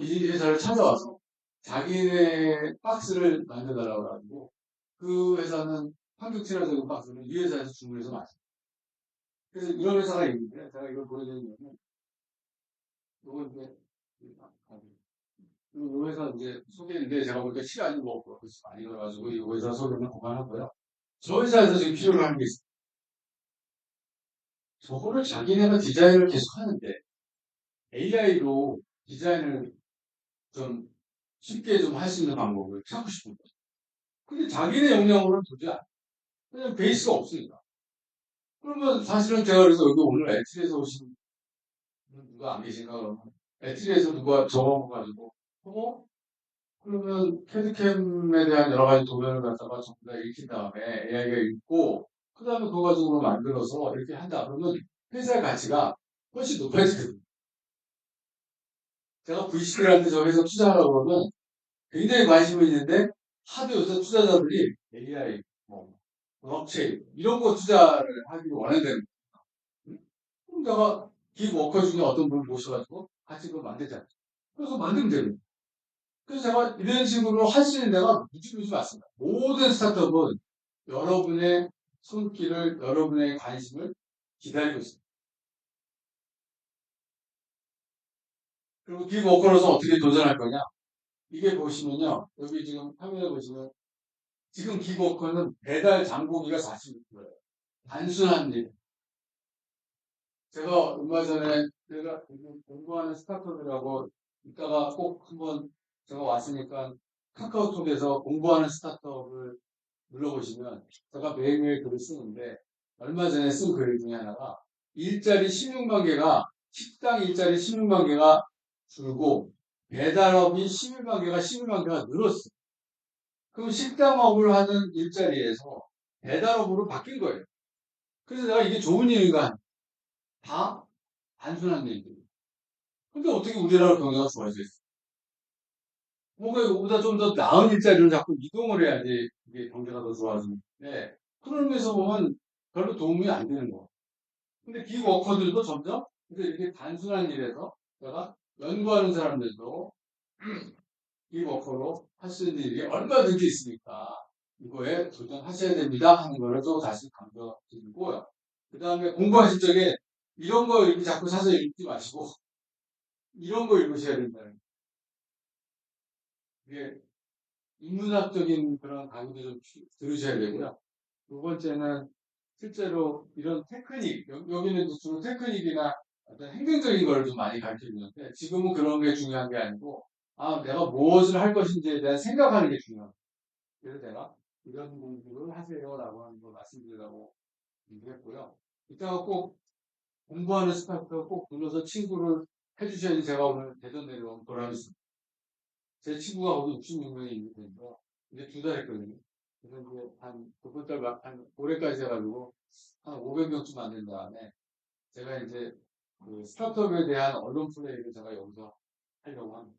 이 회사를 찾아와서 자기네 박스를 만들어달라고 하고 그 회사는 환경 친화적인 박스를 이 회사에서 주문해서 만듭니다. 그래서 이런 회사가 있는데 제가 이걸 보여드리면 이거 이제 이 회사 이제 소개인데 제가 보니까 시간이 뭐 그렇게 많이 걸어가지고 이 회사 소개는 그만하고요. 저 회사에서 지금 필요로 하는 게 있어요. 저거를 자기네가 디자인을 계속 하는데 AI로 디자인을 좀 쉽게 좀 할 수 있는 방법을 찾고 싶은 거죠. 근데 자기네 역량으로는 도저히 안 돼요. 왜냐면 베이스가 없으니까. 그러면 사실은 제가 그래서 여기 오늘 에틸에서 오신 누가 안 계신가 그러면 에틸에서 누가 적어가지고 그러면 캐드캠에 대한 여러 가지 도면을 갖다가 전부 다 읽힌 다음에 AI가 읽고 그 다음에 그거 가지고 만들어서 이렇게 한다 그러면 회사의 가치가 훨씬 높아지거든요. 제가 VC들한테 저 회사 투자하라고 그러면 굉장히 관심이 있는데 하도 요새 투자자들이 AI, 뭐 블록체인 이런 거 투자를 하기를 원한다는 거예요. 그럼 내가 기워커 중에 어떤 분을 모셔가지고 같이 그걸 만들자. 그래서 만들면 되는 그래서 제가 이런 식으로 할 수 있는 데가 무지무지 많습니다. 모든 스타트업은 여러분의 손길을, 여러분의 관심을 기다리고 있습니다. 그리고 기워커로서 어떻게 도전할 거냐? 이게 보시면요. 여기 지금 화면에 보시면 지금 기브워커는 배달 장보기가 46%예요. 단순한 일. 제가 얼마 전에 제가 공부하는 스타트업이라고 이따가 꼭 한번 제가 왔으니까 카카오톡에서 공부하는 스타트업을 눌러보시면 제가 매일매일 글을 쓰는데 얼마 전에 쓴 글 중에 하나가 일자리 16만 개가 식당 일자리 16만 개가 줄고 배달업이 11만 개가 늘었어. 그럼 식당업을 하는 일자리에서 배달업으로 바뀐 거예요. 그래서 내가 이게 좋은 일인가? 다 단순한 일들. 근데 어떻게 우리나라 경제가 좋아지겠어? 뭔가 이거보다 좀 더 나은 일자리를 자꾸 이동을 해야지 이게 경제가 더 좋아지는데 그런 면에서 보면 별로 도움이 안 되는 거. 근데 기워커들도 점점 이렇게 단순한 일에서 내가 연구하는 사람들도 기워커로 할 수 있는 일이 얼마든지 있으니까 이거에 도전하셔야 됩니다 하는 거를 또 다시 강조드리고요. 그 다음에 공부하실 적에 이런 거 이렇게 자꾸 사서 읽지 마시고 이런 거 읽으셔야 된다는 거예요. 이게 인문학적인 그런 강의도 좀 들으셔야 되고요. 두 번째는 실제로 이런 테크닉, 여기는 주로 테크닉이나 어떤 행정적인 걸 좀 많이 가르쳐 주는데 지금은 그런 게 중요한 게 아니고 내가 무엇을 할 것인지에 대한 생각하는 게 중요합니다. 그래서 내가 이런 공부를 하세요라고 하는 걸 말씀드리려고 얘기했고요. 이따가 꼭 공부하는 스타트가 꼭 불러서 친구를 해주셔야지 제가 오늘 대전 내려온 보람이 있습니다. 제 친구가 거기 66명이 있는데 이제 2달 했거든요. 그래서 이제 한 두번 달, 한 올해까지 해가지고 한 500명쯤 만든 다음에 제가 이제 그 스타트업에 대한 언론 플레이를 제가 여기서 하려고 합니다.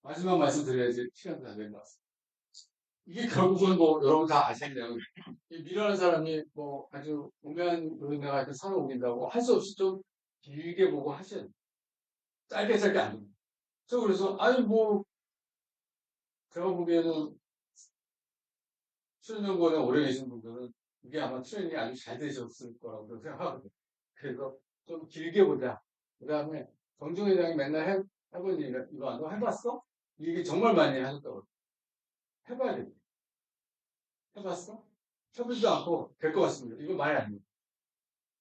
마지막 말씀 드려야지 시간이 다 된 것 같습니다. 이게 결국은 뭐 여러분 다 아시겠네요. 미라는 사람이 뭐 아주 우매한 노인네가 이렇게 산을 옮긴다고 할 수 없이 좀 길게 보고 하셔야 돼요. 짧게 안 됩니다. 저 그래서 아니 뭐 제가 보기에는 출연연구원에 오래 계신 분들은 이게 아마 트레이닝이 아주 잘 되셨을 거라고 생각하거든요. 그래서 좀 길게 보자. 그 다음에 정중 회장이 맨날 해본 얘기가 이거 안 해봤어? 이게 정말 많이 하셨다고. 해봐야 돼. 해봤어? 해보지도 않고 될 것 같습니다. 이거 말이 안 돼요.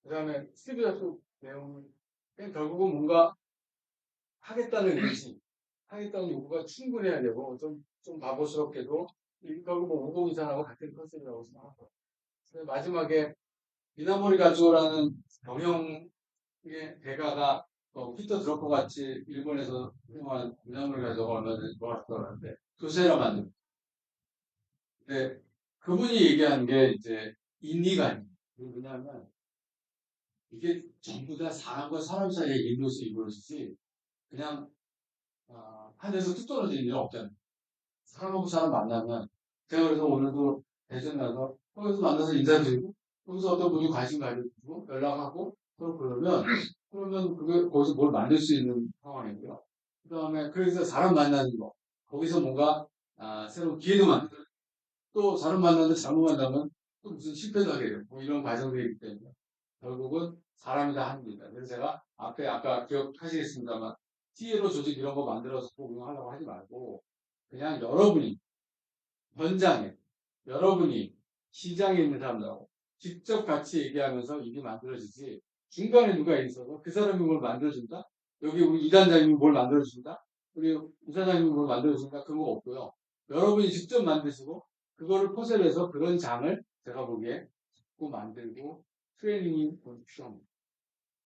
그 다음에 스티브 잡스 내용은 그냥 결국은 뭔가 하겠다는 의지, 하겠다는 요구가 충분해야 되고 좀 바보스럽게도 결국 뭐 우공이산하고 같은 컨셉이라고 생각하고 마지막에 미나모리 가조라는 경영의 대가가 피터 드러커 같이 일본에서 유명한 미나모리 가조가 얼마 전에 돌아왔다는데 교세라 만든. 근데 그분이 얘기한 게 이제 인리가 아니에요. 왜냐하면 이게 전부 다 사람과 사람 사이의 일로서 이루어지지 그냥 하늘에서 뚝 떨어지는 일은 없잖아요. 사람하고 사람 만나면 제가 그래서 오늘도 대전 가서 거기서 만나서 인사드리고 거기서 어떤 분이 관심 가지고 연락하고 그러면 그게 거기서 뭘 만들 수 있는 상황이고요. 그 다음에 그래서 사람 만나는 거 거기서 뭔가 새로운 기회도 만들고 또 사람 만나는데 잘못 만나면 또 무슨 실패도 하게 되고 뭐 이런 과정들이기 때문에 결국은 사람이 다 합니다. 그래서 제가 앞에 아까 기억하시겠습니다만 TLO 조직 이런 거 만들어서 운영하려고 하지 말고 그냥 여러분이 현장에 여러분이 시장에 있는 사람들하고 직접 같이 얘기하면서 일이 만들어지지 중간에 누가 있어서 그 사람이 뭘 만들어준다? 여기 우리 이단장님이 뭘 만들어준다? 우리 이사장님이 뭘 만들어준다? 그런 거 없고요. 여러분이 직접 만드시고 그거를 포괄해서 그런 장을 제가 보기에 자꾸 만들고 트레이닝이 필요합니다.